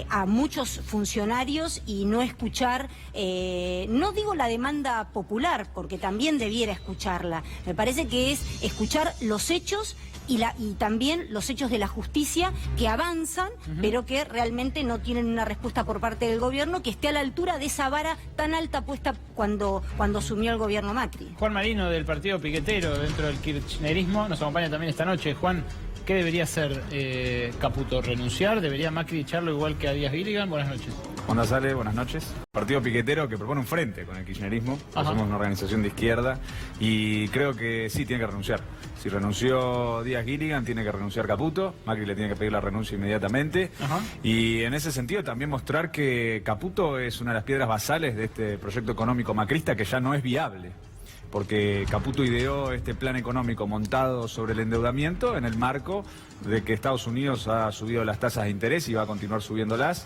a muchos funcionarios y no escuchar, no digo la demanda popular, porque también debiera escucharla. Me parece que es escuchar los hechos y también los hechos de la justicia, que avanzan, pero que realmente no tienen una respuesta por parte del gobierno que esté a la altura de esa vara tan alta puesta cuando asumió el gobierno Macri. Juan Marino, del partido piquetero dentro del kirchnerismo, nos acompaña también esta noche. Juan, ¿qué debería hacer Caputo? ¿Renunciar? ¿Debería Macri echarlo igual que a Díaz Gilligan? Buenas noches. Onda Sale, buenas noches. Partido piquetero que propone un frente con el kirchnerismo. Somos una organización de izquierda y creo que sí tiene que renunciar. Si renunció Díaz Gilligan, tiene que renunciar Caputo. Macri le tiene que pedir la renuncia inmediatamente. Y en ese sentido también mostrar que Caputo es una de las piedras basales de este proyecto económico macrista que ya no es viable. Porque Caputo ideó este plan económico montado sobre el endeudamiento en el marco de que Estados Unidos ha subido las tasas de interés y va a continuar subiéndolas,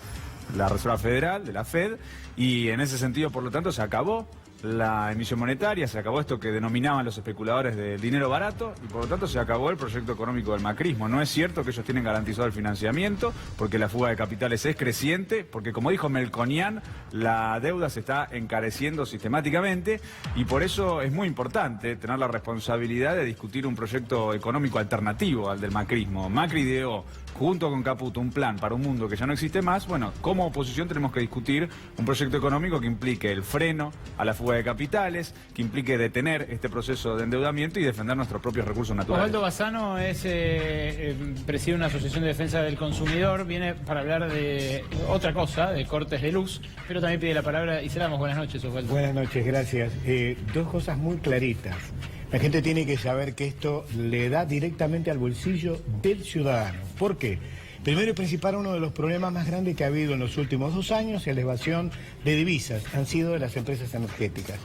la Reserva Federal, de la Fed, y en ese sentido, por lo tanto, se acabó la emisión monetaria, se acabó esto que denominaban los especuladores del dinero barato, y por lo tanto se acabó el proyecto económico del macrismo. No es cierto que ellos tienen garantizado el financiamiento, porque la fuga de capitales es creciente, porque como dijo Melconian, la deuda se está encareciendo sistemáticamente, y por eso es muy importante tener la responsabilidad de discutir un proyecto económico alternativo al del macrismo. Macri ideó, junto con Caputo, un plan para un mundo que ya no existe más. Bueno, como oposición tenemos que discutir un proyecto económico que implique el freno a la fuga de capitales, que implique detener este proceso de endeudamiento y defender nuestros propios recursos naturales. Osvaldo Bassano preside una asociación de defensa del consumidor, viene para hablar de otra cosa, de cortes de luz, pero también pide la palabra y se la damos. Buenas noches, Osvaldo. Buenas noches, gracias. Dos cosas muy claritas. La gente tiene que saber que esto le da directamente al bolsillo del ciudadano. ¿Por qué? Primero y principal, uno de los problemas más grandes que ha habido en los últimos 2 años es la evasión de divisas, han sido de las empresas energéticas.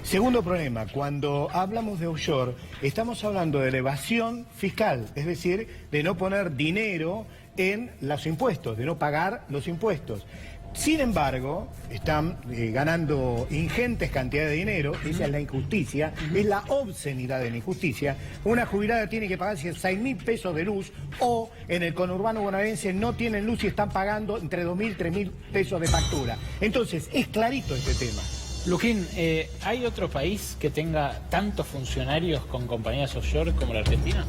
Segundo problema, cuando hablamos de offshore, estamos hablando de la evasión fiscal, es decir, de no poner dinero en los impuestos, de no pagar los impuestos. Sin embargo, están ganando ingentes cantidades de dinero, esa es la injusticia, es la obscenidad de la injusticia. Una jubilada tiene que pagar 6.000 pesos de luz, o en el conurbano bonaerense no tienen luz y están pagando entre 2.000 y 3.000 pesos de factura. Entonces, es clarito este tema. Luquín, ¿hay otro país que tenga tantos funcionarios con compañías offshore como la Argentina?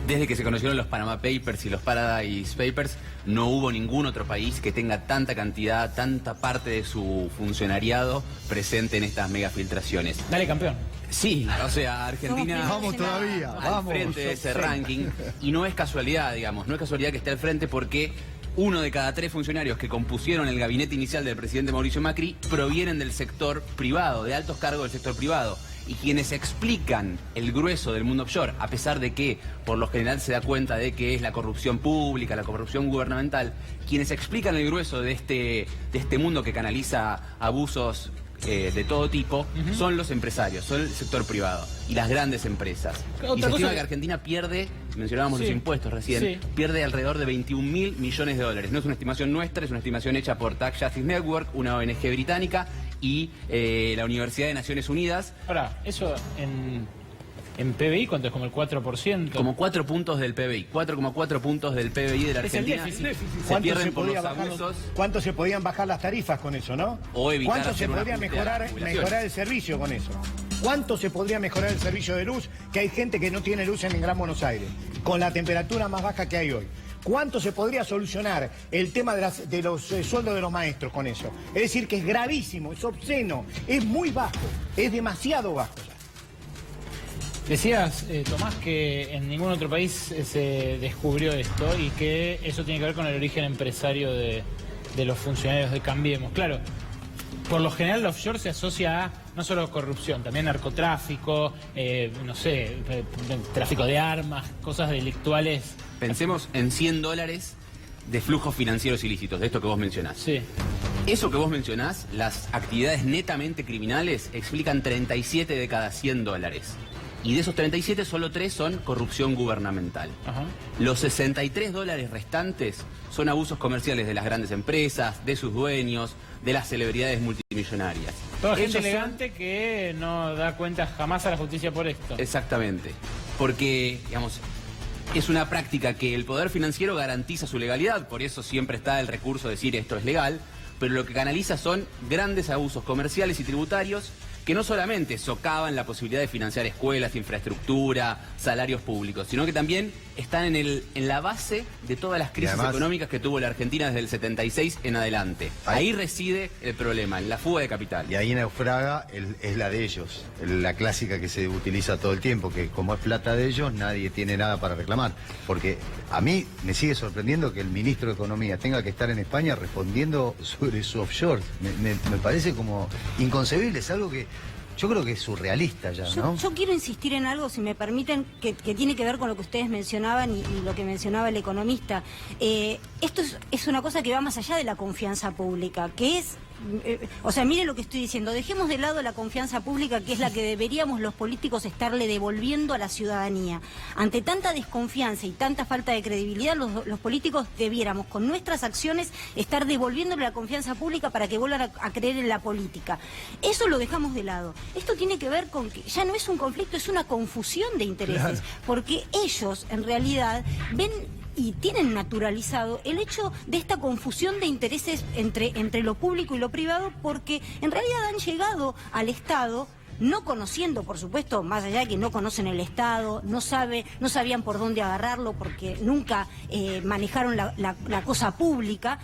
Desde que se conocieron los Panama Papers y los Paradise Papers, no hubo ningún otro país que tenga tanta cantidad, tanta parte de su funcionariado presente en estas megafiltraciones. Dale, campeón. Sí, o sea, Argentina vamos todavía, al frente de ese ranking, y no es casualidad, digamos, no es casualidad que esté al frente, porque 1 de cada 3 funcionarios que compusieron el gabinete inicial del presidente Mauricio Macri provienen del sector privado, de altos cargos del sector privado. Y quienes explican el grueso del mundo offshore, a pesar de que por lo general se da cuenta de que es la corrupción pública, la corrupción gubernamental, quienes explican el grueso de este mundo que canaliza abusos de todo tipo, son los empresarios, son el sector privado y las grandes empresas. Y se estima que Argentina pierde, mencionábamos los impuestos recién, pierde alrededor de 21.000 millones de dólares. No es una estimación nuestra, es una estimación hecha por Tax Justice Network, una ONG británica, y la Universidad de Naciones Unidas. Ahora, eso en PBI, ¿cuánto es? ¿Como el 4%? Como 4 puntos del PBI, 4,4 puntos del PBI de la Argentina. Se pierden por los abusos. ¿Cuánto se podían bajar las tarifas con eso, no? O evitar ¿Cuánto se podría mejorar el servicio con eso? ¿Cuánto se podría mejorar el servicio de luz? Que hay gente que no tiene luz en el Gran Buenos Aires, con la temperatura más baja que hay hoy. ¿Cuánto se podría solucionar el tema de los sueldos de los maestros con eso? Es decir, que es gravísimo, es obsceno, es muy bajo, es demasiado bajo. Decías, Tomás, que en ningún otro país se descubrió esto y que eso tiene que ver con el origen empresario de los funcionarios de Cambiemos. Claro, por lo general el offshore se asocia a no solo corrupción, también narcotráfico, tráfico de armas, cosas delictuales. Pensemos en $100 de flujos financieros ilícitos, de esto que vos mencionás. Sí. Eso que vos mencionás, las actividades netamente criminales, explican 37 de cada $100. Y de esos 37, solo 3 son corrupción gubernamental. Ajá. Los $63 restantes son abusos comerciales de las grandes empresas, de sus dueños, de las celebridades multimillonarias. Toda gente elegante que no da cuenta jamás a la justicia por esto. Exactamente. Porque, digamos, es una práctica que el poder financiero garantiza su legalidad, por eso siempre está el recurso de decir esto es legal, pero lo que canaliza son grandes abusos comerciales y tributarios que no solamente socavan la posibilidad de financiar escuelas, infraestructura, salarios públicos, sino que también están en la base de todas las crisis económicas que tuvo la Argentina desde el 76 en adelante. Ahí reside el problema, en la fuga de capital. Y ahí naufraga es la de ellos, la clásica que se utiliza todo el tiempo, que como es plata de ellos, nadie tiene nada para reclamar. Porque a mí me sigue sorprendiendo que el ministro de Economía tenga que estar en España respondiendo sobre su offshore. Me parece como inconcebible, es algo que yo creo que es surrealista ya, ¿no? Yo quiero insistir en algo, si me permiten, que tiene que ver con lo que ustedes mencionaban y lo que mencionaba el economista. Esto es una cosa que va más allá de la confianza pública, que es... mire lo que estoy diciendo, dejemos de lado la confianza pública, que es la que deberíamos los políticos estarle devolviendo a la ciudadanía. Ante tanta desconfianza y tanta falta de credibilidad, los políticos debiéramos con nuestras acciones estar devolviéndole la confianza pública para que vuelvan a creer en la política. Eso lo dejamos de lado. Esto tiene que ver con que ya no es un conflicto, es una confusión de intereses, porque ellos en realidad ven y tienen naturalizado el hecho de esta confusión de intereses entre lo público y lo privado, porque en realidad han llegado al Estado no conociendo, por supuesto, más allá de que no conocen el Estado, no sabían por dónde agarrarlo porque nunca manejaron la cosa pública,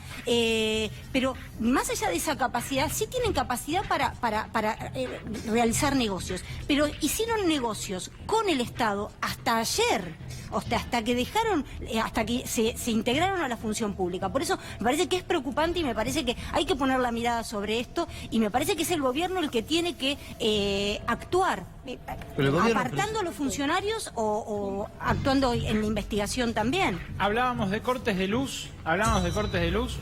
pero más allá de esa capacidad, sí tienen capacidad para realizar negocios, pero hicieron negocios con el Estado hasta ayer, hasta que se integraron a la función pública. Por eso me parece que es preocupante y me parece que hay que poner la mirada sobre esto, y me parece que es el gobierno el que tiene que actuar, apartando a los funcionarios o actuando en la investigación también. Hablábamos de cortes de luz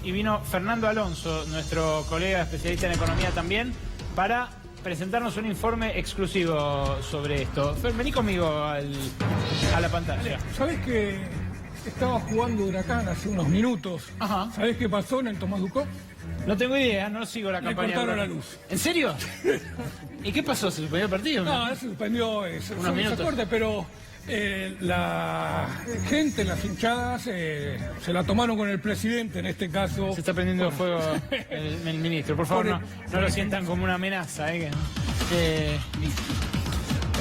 y vino Fernando Alonso, nuestro colega especialista en economía también, para presentarnos un informe exclusivo sobre esto. Fer, vení conmigo a la pantalla. ¿Sabés que estaba jugando Huracán hace unos minutos? Ajá. ¿Sabés qué pasó en el Tomás Ducó? No tengo idea, no sigo la campaña. Le cortaron la luz. ¿En serio? ¿Y qué pasó? ¿Se suspendió el partido? No, se suspendió unos minutos. Corte, pero la gente, las hinchadas, se la tomaron con el presidente en este caso. Se está prendiendo fuego el ministro. Por favor, no lo sientan como una amenaza.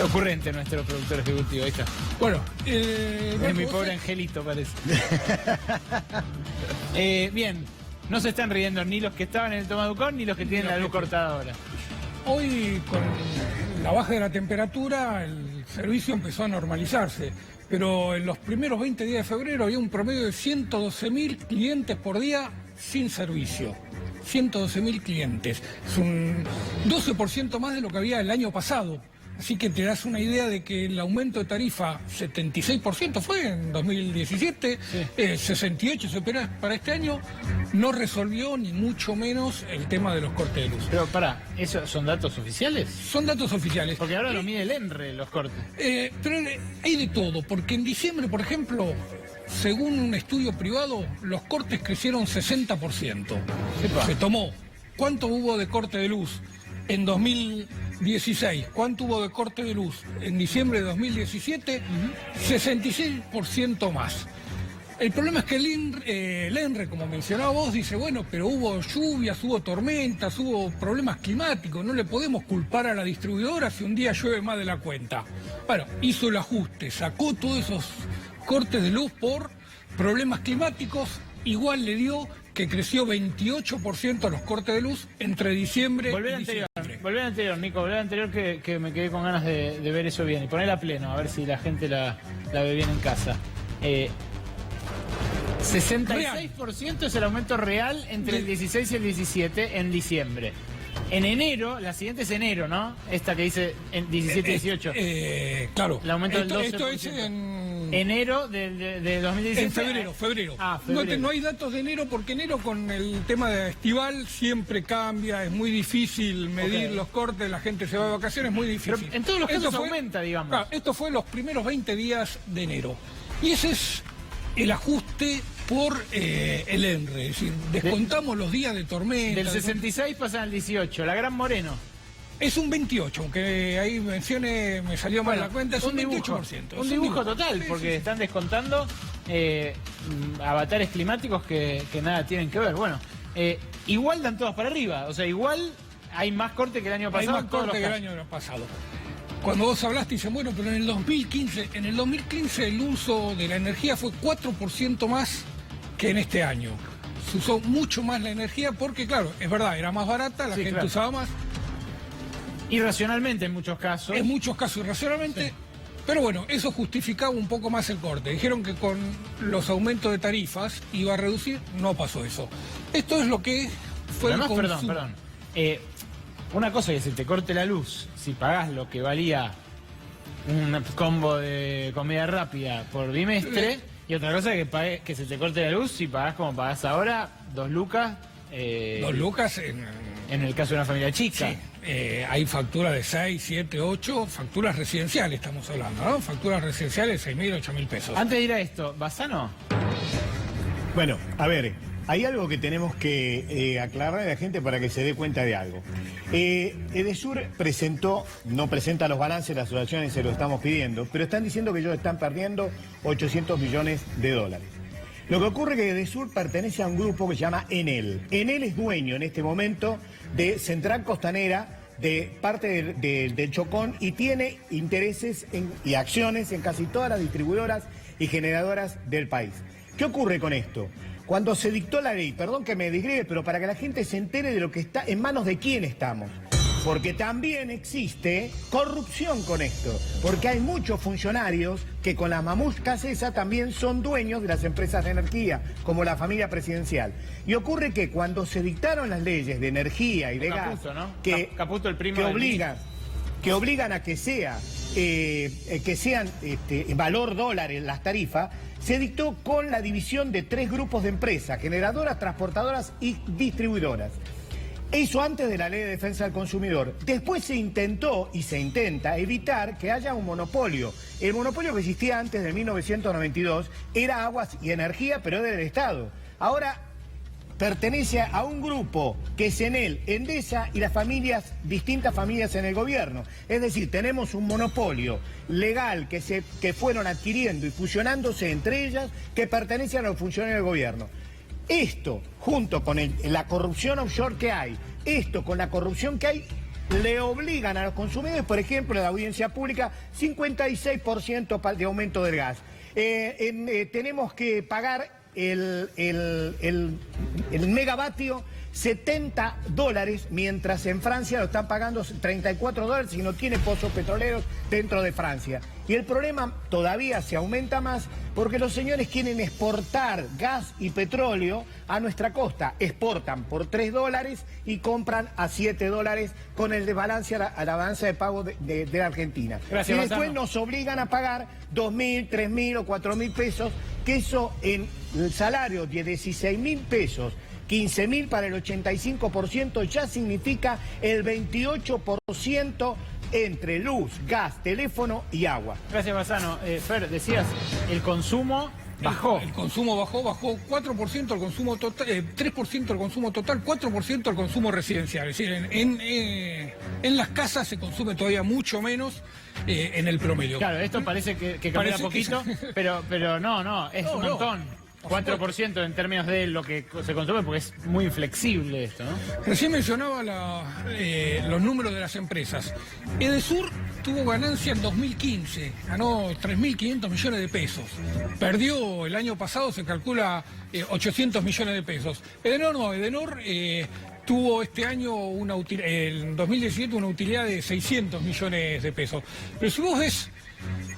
Ocurrente nuestro productor ejecutivo, ahí está. Bueno, es mi pobre angelito, parece. Bien, no se están riendo ni los que estaban en el Tomás Ducó ni los que tienen la luz cortada ahora. Hoy, con la baja de la temperatura, el servicio empezó a normalizarse, pero en los primeros 20 días de febrero había un promedio de 112.000 clientes por día sin servicio. 112.000 clientes. Es un 12% más de lo que había el año pasado. Así que te das una idea de que el aumento de tarifa, 76% fue en 2017, sí. 68% se espera para este año, no resolvió ni mucho menos el tema de los cortes de luz. Pero pará, ¿esos son datos oficiales? Son datos oficiales. Porque ahora lo mide el ENRE, los cortes. Pero hay de todo, porque en diciembre, por ejemplo, según un estudio privado, los cortes crecieron 60%. Epa. Se tomó. ¿Cuánto hubo de corte de luz? en 2016. ¿Cuánto hubo de corte de luz? En diciembre de 2017, 66% más. El problema es que el ENRE, como mencionaba vos, dice, bueno, pero hubo lluvias, hubo tormentas, hubo problemas climáticos, no le podemos culpar a la distribuidora si un día llueve más de la cuenta. Bueno, hizo el ajuste, sacó todos esos cortes de luz por problemas climáticos, igual le dio que creció 28% los cortes de luz entre diciembre y diciembre. Volvé al anterior, Nico, volvé al anterior que me quedé con ganas de ver eso bien. Y ponela a pleno, a ver si la gente la ve bien en casa. 66% es el aumento real entre el 16 y el 17 en diciembre. En enero, la siguiente es enero, ¿no? Esta que dice en 17 y 18. Claro. El aumento del 12%. Esto es en enero de 2017. En febrero. Ah, febrero. No hay datos de enero porque enero con el tema de estival siempre cambia, es muy difícil medir los cortes, la gente se va de vacaciones, es muy difícil. Pero en todos los casos aumenta, digamos. Claro, esto fue los primeros 20 días de enero. Y ese es el ajuste por el ENRE, es decir, descontamos los días de tormenta. Del 66 pasan al 18, la Gran Moreno. Es un 28, aunque ahí mencioné, me salió mal la cuenta, es un 28%. Un dibujo total, porque están descontando avatares climáticos que nada tienen que ver. Bueno, igual dan todas para arriba, o sea, igual hay más corte que el año pasado. Hay más corte que el año pasado. Cuando vos hablaste, dicen, bueno, pero en el 2015 el uso de la energía fue 4% más que en este año. Se usó mucho más la energía porque, claro, es verdad, era más barata, la gente usaba más. Irracionalmente en muchos casos. En muchos casos irracionalmente, pero bueno, eso justificaba un poco más el corte. Dijeron que con los aumentos de tarifas iba a reducir, no pasó eso. Esto es lo que fue el consumo. Perdón. Una cosa es que se te corte la luz, si pagás lo que valía un combo de comida rápida por bimestre, y otra cosa es que se te corte la luz si pagás como pagás ahora, 2 lucas. 2 lucas en el caso de una familia chica. Sí. Hay facturas de 6, 7, 8, facturas residenciales estamos hablando, ¿no? Facturas residenciales de 6.000, 8.000 pesos. Antes de ir a esto, ¿Bassano? Bueno, a ver, hay algo que tenemos que aclarar a la gente para que se dé cuenta de algo. Edesur no presenta los balances, las asociaciones se lo estamos pidiendo, pero están diciendo que ellos están perdiendo 800 millones de dólares. Lo que ocurre es que Edesur pertenece a un grupo que se llama Enel. Enel es dueño en este momento de Central Costanera, de parte del Chocón, y tiene intereses y acciones en casi todas las distribuidoras y generadoras del país. ¿Qué ocurre con esto? Cuando se dictó la ley, perdón que me digregue, pero para que la gente se entere de lo que está, en manos de quién estamos. Porque también existe corrupción con esto, porque hay muchos funcionarios que con las mamuscas esas también son dueños de las empresas de energía, como la familia presidencial. Y ocurre que cuando se dictaron las leyes de energía y de gas, Caputo, el primo que obligan a que sean valor dólar en las tarifas, se dictó con la división de 3 grupos de empresas: generadoras, transportadoras y distribuidoras. Eso antes de la Ley de Defensa del Consumidor. Después se intentó y se intenta evitar que haya un monopolio. El monopolio que existía antes de 1992 era aguas y energía, pero era del Estado. Ahora pertenece a un grupo que es Enel, Endesa y las distintas familias en el gobierno. Es decir, tenemos un monopolio legal que fueron adquiriendo y fusionándose entre ellas, que pertenecen a los funcionarios del gobierno. Esto, junto con la corrupción offshore que hay, le obligan a los consumidores, por ejemplo, en la audiencia pública, 56% de aumento del gas. Tenemos que pagar el megavatio $70, mientras en Francia lo están pagando $34 y no tiene pozos petroleros dentro de Francia. Y el problema todavía se aumenta más porque los señores quieren exportar gas y petróleo a nuestra costa. Exportan por $3 y compran a $7 con el desbalance a la balanza de pago de la Argentina. Gracias, y después Bassano. nos obligan a pagar 2.000, 3.000 o 4.000 pesos, que eso en el salario de 16.000 pesos, 15.000 para el 85%, ya significa el 28% entre luz, gas, teléfono y agua. Gracias, Bassano. Fer, decías, el consumo Bajó. El consumo bajó 4% el consumo total, 3% el consumo total, 4% el consumo residencial. Es decir, en las casas se consume todavía mucho menos en el promedio. Claro, esto parece que cambia poquito, pero no, es un montón. 4% en términos de lo que se consume, porque es muy inflexible esto, ¿no? Recién mencionaba los números de las empresas. Edesur tuvo ganancia en 2015, ganó 3.500 millones de pesos. Perdió el año pasado, se calcula 800 millones de pesos. Edenor tuvo este año, en 2017, una utilidad de 600 millones de pesos. Pero si vos ves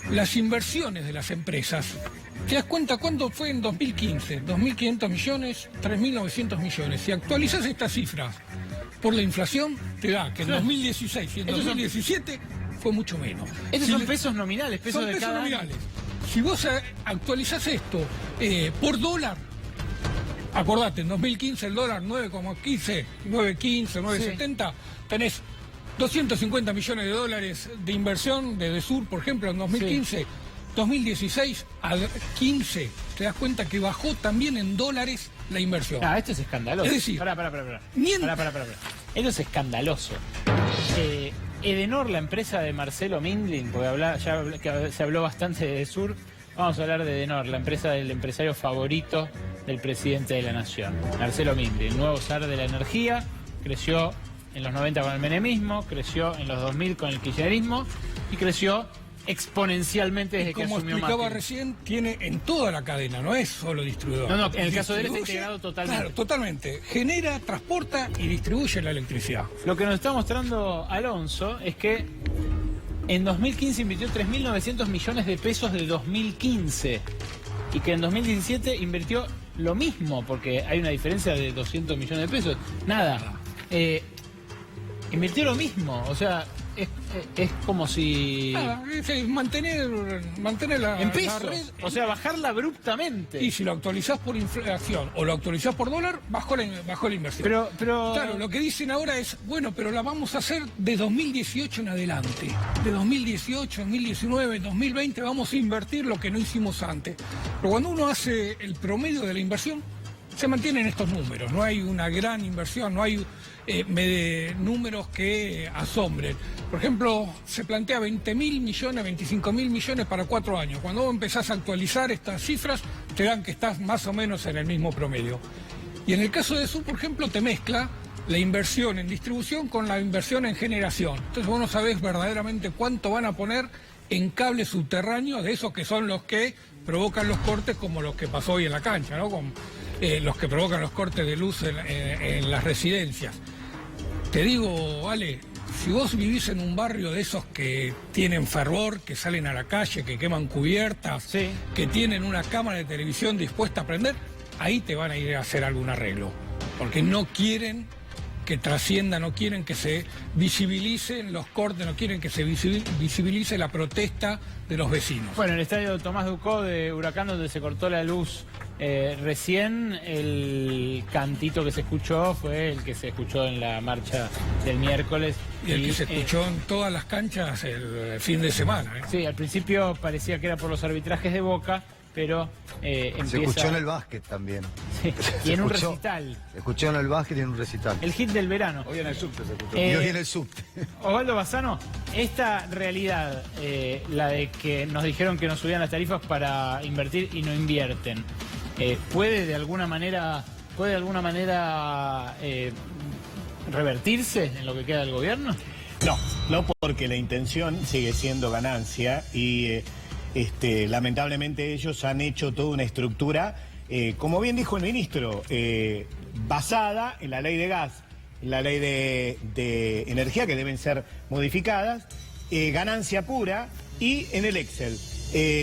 las inversiones de las empresas, te das cuenta cuándo fue en 2015, 2.500 millones, 3.900 millones. Si actualizas estas cifras por la inflación, te da que en 2016 y en 2017 fue mucho menos. Estos son pesos nominales, pesos de cada año. Si vos actualizás esto por dólar, acordate, en 2015 el dólar 9,15, 9,15, 9,70, tenés 250 millones de dólares de inversión de Edesur, por ejemplo, en 2015. Sí. 2016 al 15, te das cuenta que bajó también en dólares la inversión. Esto es escandaloso. Es decir, Pará. Esto es escandaloso. Edenor, la empresa de Marcelo Mindlin, porque se habló bastante de Edesur, vamos a hablar de Edenor, la empresa del empresario favorito del presidente de la Nación, Marcelo Mindlin, nuevo zar de la energía, creció en los 90 con el menemismo, creció en los 2000 con el kirchnerismo y creció exponencialmente desde que asumió Macri. Como explicaba recién, tiene en toda la cadena, no es solo distribuidor. No, en el caso de él está integrado totalmente. Claro, totalmente. Genera, transporta y distribuye la electricidad. Lo que nos está mostrando Alonso es que en 2015 invirtió 3.900 millones de pesos de 2015 y que en 2017 invirtió lo mismo, porque hay una diferencia de 200 millones de pesos. Nada. Invirtió lo mismo, o sea, es como si... mantener la, en pesos, la red, o sea, bajarla abruptamente. Y si lo actualizás por inflación o lo actualizás por dólar, bajó la inversión. Pero claro, lo que dicen ahora es, bueno, pero la vamos a hacer de 2018 en adelante. De 2018, 2019, 2020 vamos a invertir lo que no hicimos antes. Pero cuando uno hace el promedio de la inversión, se mantienen estos números. No hay una gran inversión, no hay números que asombren. Por ejemplo, se plantea 20.000 millones, 25.000 millones para 4 años. Cuando vos empezás a actualizar estas cifras, te dan que estás más o menos en el mismo promedio. Y en el caso de Edesur, por ejemplo, te mezcla la inversión en distribución con la inversión en generación. Entonces vos no sabés verdaderamente cuánto van a poner en cables subterráneos, de esos que son los que provocan los cortes, como los que pasó hoy en la cancha, ¿no? Con los que provocan los cortes de luz en las residencias. Te digo, Ale, si vos vivís en un barrio de esos que tienen fervor, que salen a la calle, que queman cubiertas, sí, que tienen una cámara de televisión dispuesta a prender, ahí te van a ir a hacer algún arreglo. Porque no quieren que trascienda, no quieren que se visibilicen los cortes, no quieren que se visibilice la protesta de los vecinos. Bueno, en el estadio Tomás Ducó de Huracán, donde se cortó la luz recién, el cantito que se escuchó fue el que se escuchó en la marcha del miércoles. Y el que se escuchó en todas las canchas el fin de semana. Sí, al principio parecía que era por los arbitrajes de Boca, pero empieza... Se escuchó en el básquet también. Sí, y en un recital. Se escuchó en el básquet y en un recital. El hit del verano. Hoy en el subte se escuchó. Y hoy en el subte. Osvaldo Bassano, esta realidad, la de que nos dijeron que nos subían las tarifas para invertir y no invierten, ¿puede de alguna manera revertirse en lo que queda del gobierno? No porque la intención sigue siendo ganancia y lamentablemente ellos han hecho toda una estructura, como bien dijo el ministro, basada en la ley de gas, en la ley de energía, que deben ser modificadas, ganancia pura, y en el Excel.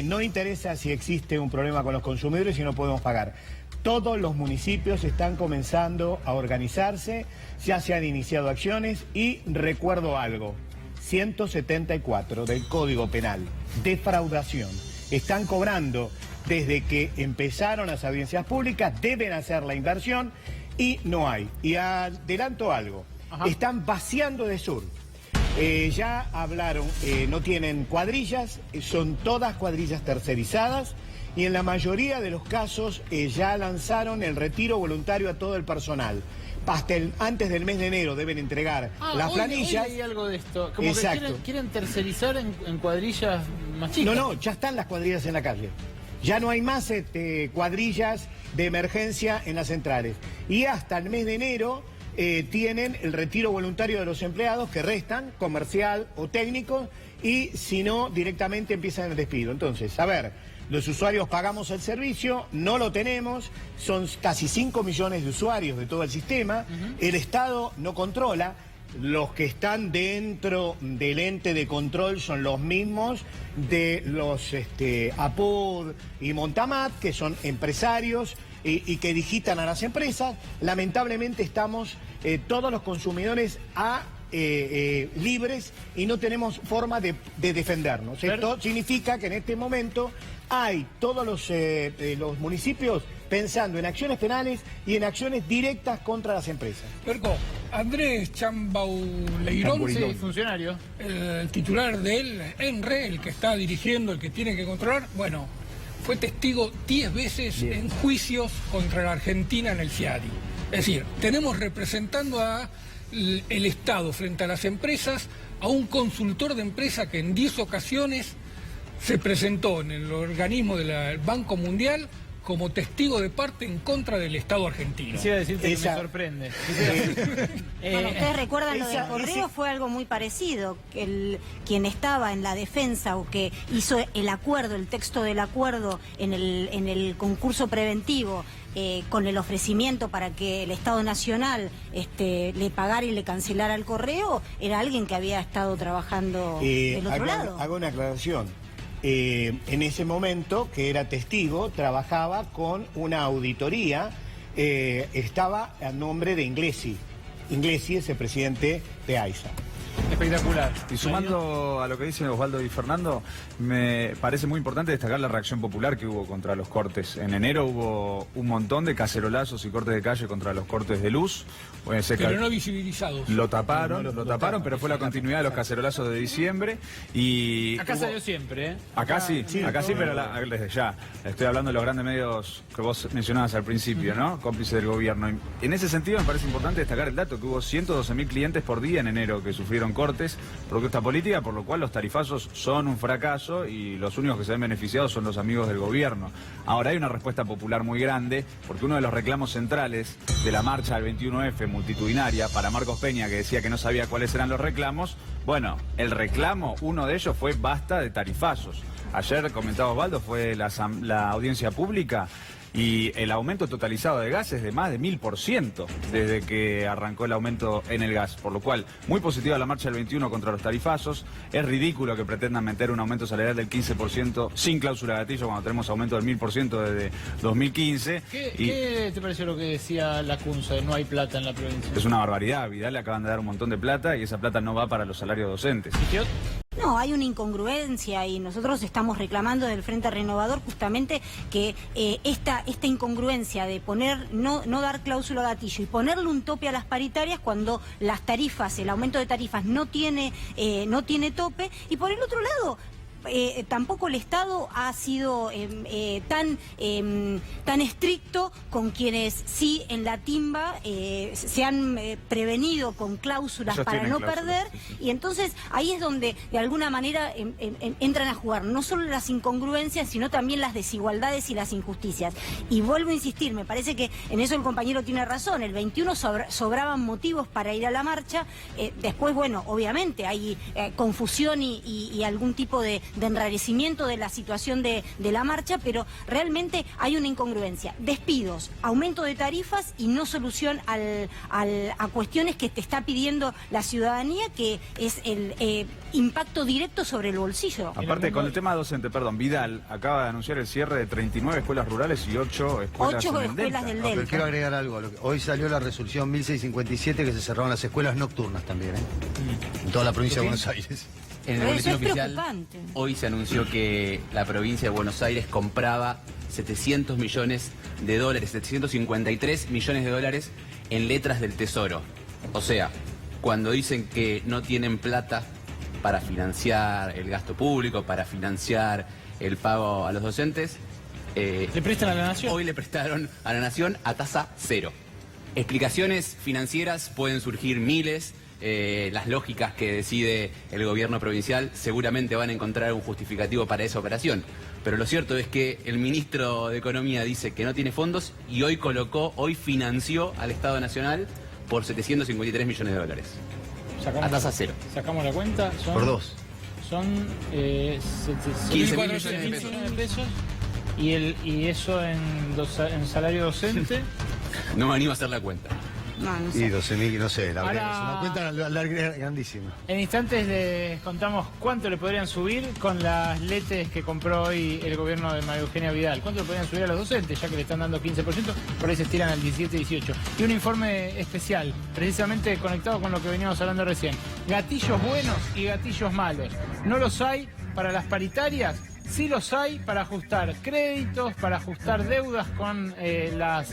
No interesa si existe un problema con los consumidores y no podemos pagar. Todos los municipios están comenzando a organizarse, ya se han iniciado acciones y recuerdo algo, 174 del Código Penal, defraudación. Están cobrando desde que empezaron las audiencias públicas, deben hacer la inversión y no hay. Y adelanto algo, están vaciando Edesur. Ya hablaron, no tienen cuadrillas, son todas cuadrillas tercerizadas y en la mayoría de los casos ya lanzaron el retiro voluntario a todo el personal. Antes del mes de enero deben entregar las planillas. Hoy hay algo de esto. Como exacto. Que quieren tercerizar en cuadrillas más chicas. No, ya están las cuadrillas en la calle. Ya no hay más cuadrillas de emergencia en las centrales. Y hasta el mes de enero tienen el retiro voluntario de los empleados que restan, comercial o técnico, y si no, directamente empiezan el despido. Entonces, a ver, los usuarios pagamos el servicio, no lo tenemos, son casi 5 millones de usuarios de todo el sistema, el Estado no controla, los que están dentro del ente de control son los mismos de los APUD y Montamat, que son empresarios y que digitan a las empresas. Lamentablemente estamos todos los consumidores libres y no tenemos forma de defendernos. Esto significa que en este momento hay todos los municipios pensando en acciones penales y en acciones directas contra las empresas. Perco, Andrés Chambauleirón, sí, funcionario, el titular de él, ENRE, el que está dirigiendo, el que tiene que controlar, bueno, fue testigo 10 veces en juicios contra la Argentina en el CIADI. Es decir, tenemos representando a el Estado frente a las empresas a un consultor de empresa que en 10 ocasiones se presentó en el organismo del Banco Mundial como testigo de parte en contra del Estado argentino. Quisiera decirte que me sorprende. Bueno, ustedes recuerdan lo del correo, fue algo muy parecido. Quien estaba en la defensa o que hizo el acuerdo, el texto del acuerdo en el concurso preventivo, con el ofrecimiento para que el Estado Nacional le pagara y le cancelara el correo, era alguien que había estado trabajando del otro lado. Hago una aclaración. En ese momento, que era testigo, trabajaba con una auditoría, estaba a nombre de Inglesi. Inglesi es el presidente de AISA. Espectacular. Y sumando a lo que dicen Osvaldo y Fernando, me parece muy importante destacar la reacción popular que hubo contra los cortes. En enero hubo un montón de cacerolazos y cortes de calle contra los cortes de luz. Pero no visibilizados. Lo taparon, pero fue la continuidad de los cacerolazos de diciembre. Y acá salió siempre, ¿eh? Acá sí, pero desde ya. Estoy hablando de los grandes medios que vos mencionabas al principio, ¿no? Cómplices del gobierno. En ese sentido me parece importante destacar el dato que hubo 112.000 clientes por día en enero que sufrieron cortes producto de esta política, por lo cual los tarifazos son un fracaso y los únicos que se ven beneficiados son los amigos del gobierno. Ahora hay una respuesta popular muy grande, porque uno de los reclamos centrales de la marcha del 21F multitudinaria para Marcos Peña, que decía que no sabía cuáles eran los reclamos, bueno, el reclamo, uno de ellos fue basta de tarifazos. Ayer, comentaba Osvaldo, fue la audiencia pública y el aumento totalizado de gas es de más de 1000% desde que arrancó el aumento en el gas, por lo cual muy positiva la marcha del 21 contra los tarifazos. Es ridículo que pretendan meter un aumento salarial del 15% sin cláusula de gatillo cuando tenemos aumento del 1000% desde 2015. ¿Qué te pareció lo que decía la Cunza de no hay plata en la provincia? Es una barbaridad. Vidal le acaban de dar un montón de plata y esa plata no va para los salarios docentes. No, hay una incongruencia y nosotros estamos reclamando del Frente Renovador justamente que esta incongruencia de no dar cláusula gatillo y ponerle un tope a las paritarias cuando las tarifas, el aumento de tarifas no tiene tope, y por el otro lado tampoco el Estado ha sido tan estricto con quienes sí en la timba se han prevenido con cláusulas para no perder, y entonces ahí es donde de alguna manera entran a jugar no solo las incongruencias sino también las desigualdades y las injusticias. Y vuelvo a insistir, me parece que en eso el compañero tiene razón, el 21 sobraban motivos para ir a la marcha, después bueno, obviamente hay confusión y algún tipo de enrarecimiento de la situación de la marcha, pero realmente hay una incongruencia. Despidos, aumento de tarifas y no solución a cuestiones que te está pidiendo la ciudadanía, que es el impacto directo sobre el bolsillo. Aparte, con el tema docente, Vidal acaba de anunciar el cierre de 39 escuelas rurales y 8 escuelas del Delta. Pero quiero agregar algo. Hoy salió la resolución 1657 que se cerraron las escuelas nocturnas también, en toda la provincia de Buenos Aires. En el boletín oficial, hoy se anunció que la provincia de Buenos Aires compraba 700 millones de dólares, 753 millones de dólares en letras del Tesoro. O sea, cuando dicen que no tienen plata para financiar el gasto público, para financiar el pago a los docentes. ¿Le prestan a la Nación? Hoy le prestaron a la Nación a tasa cero. Explicaciones financieras pueden surgir miles. Las lógicas que decide el gobierno provincial seguramente van a encontrar un justificativo para esa operación. Pero lo cierto es que el ministro de Economía dice que no tiene fondos y hoy financió al Estado Nacional por 753 millones de dólares. A tasa cero. Sacamos la cuenta. Por dos. Son 15.000 millones de pesos. Y eso en salario docente. No me animo a hacer la cuenta. No sé. Y 12.000, no sé, la verdad, Ahora, es una cuenta larga, grandísima. En instantes les contamos cuánto le podrían subir con las letes que compró hoy el gobierno de María Eugenia Vidal. ¿Cuánto le podrían subir a los docentes? Ya que le están dando 15%, por ahí se estiran al 17-18. Y un informe especial, precisamente conectado con lo que veníamos hablando recién. Gatillos buenos y gatillos malos. No los hay para las paritarias. Sí los hay para ajustar créditos, para ajustar deudas con las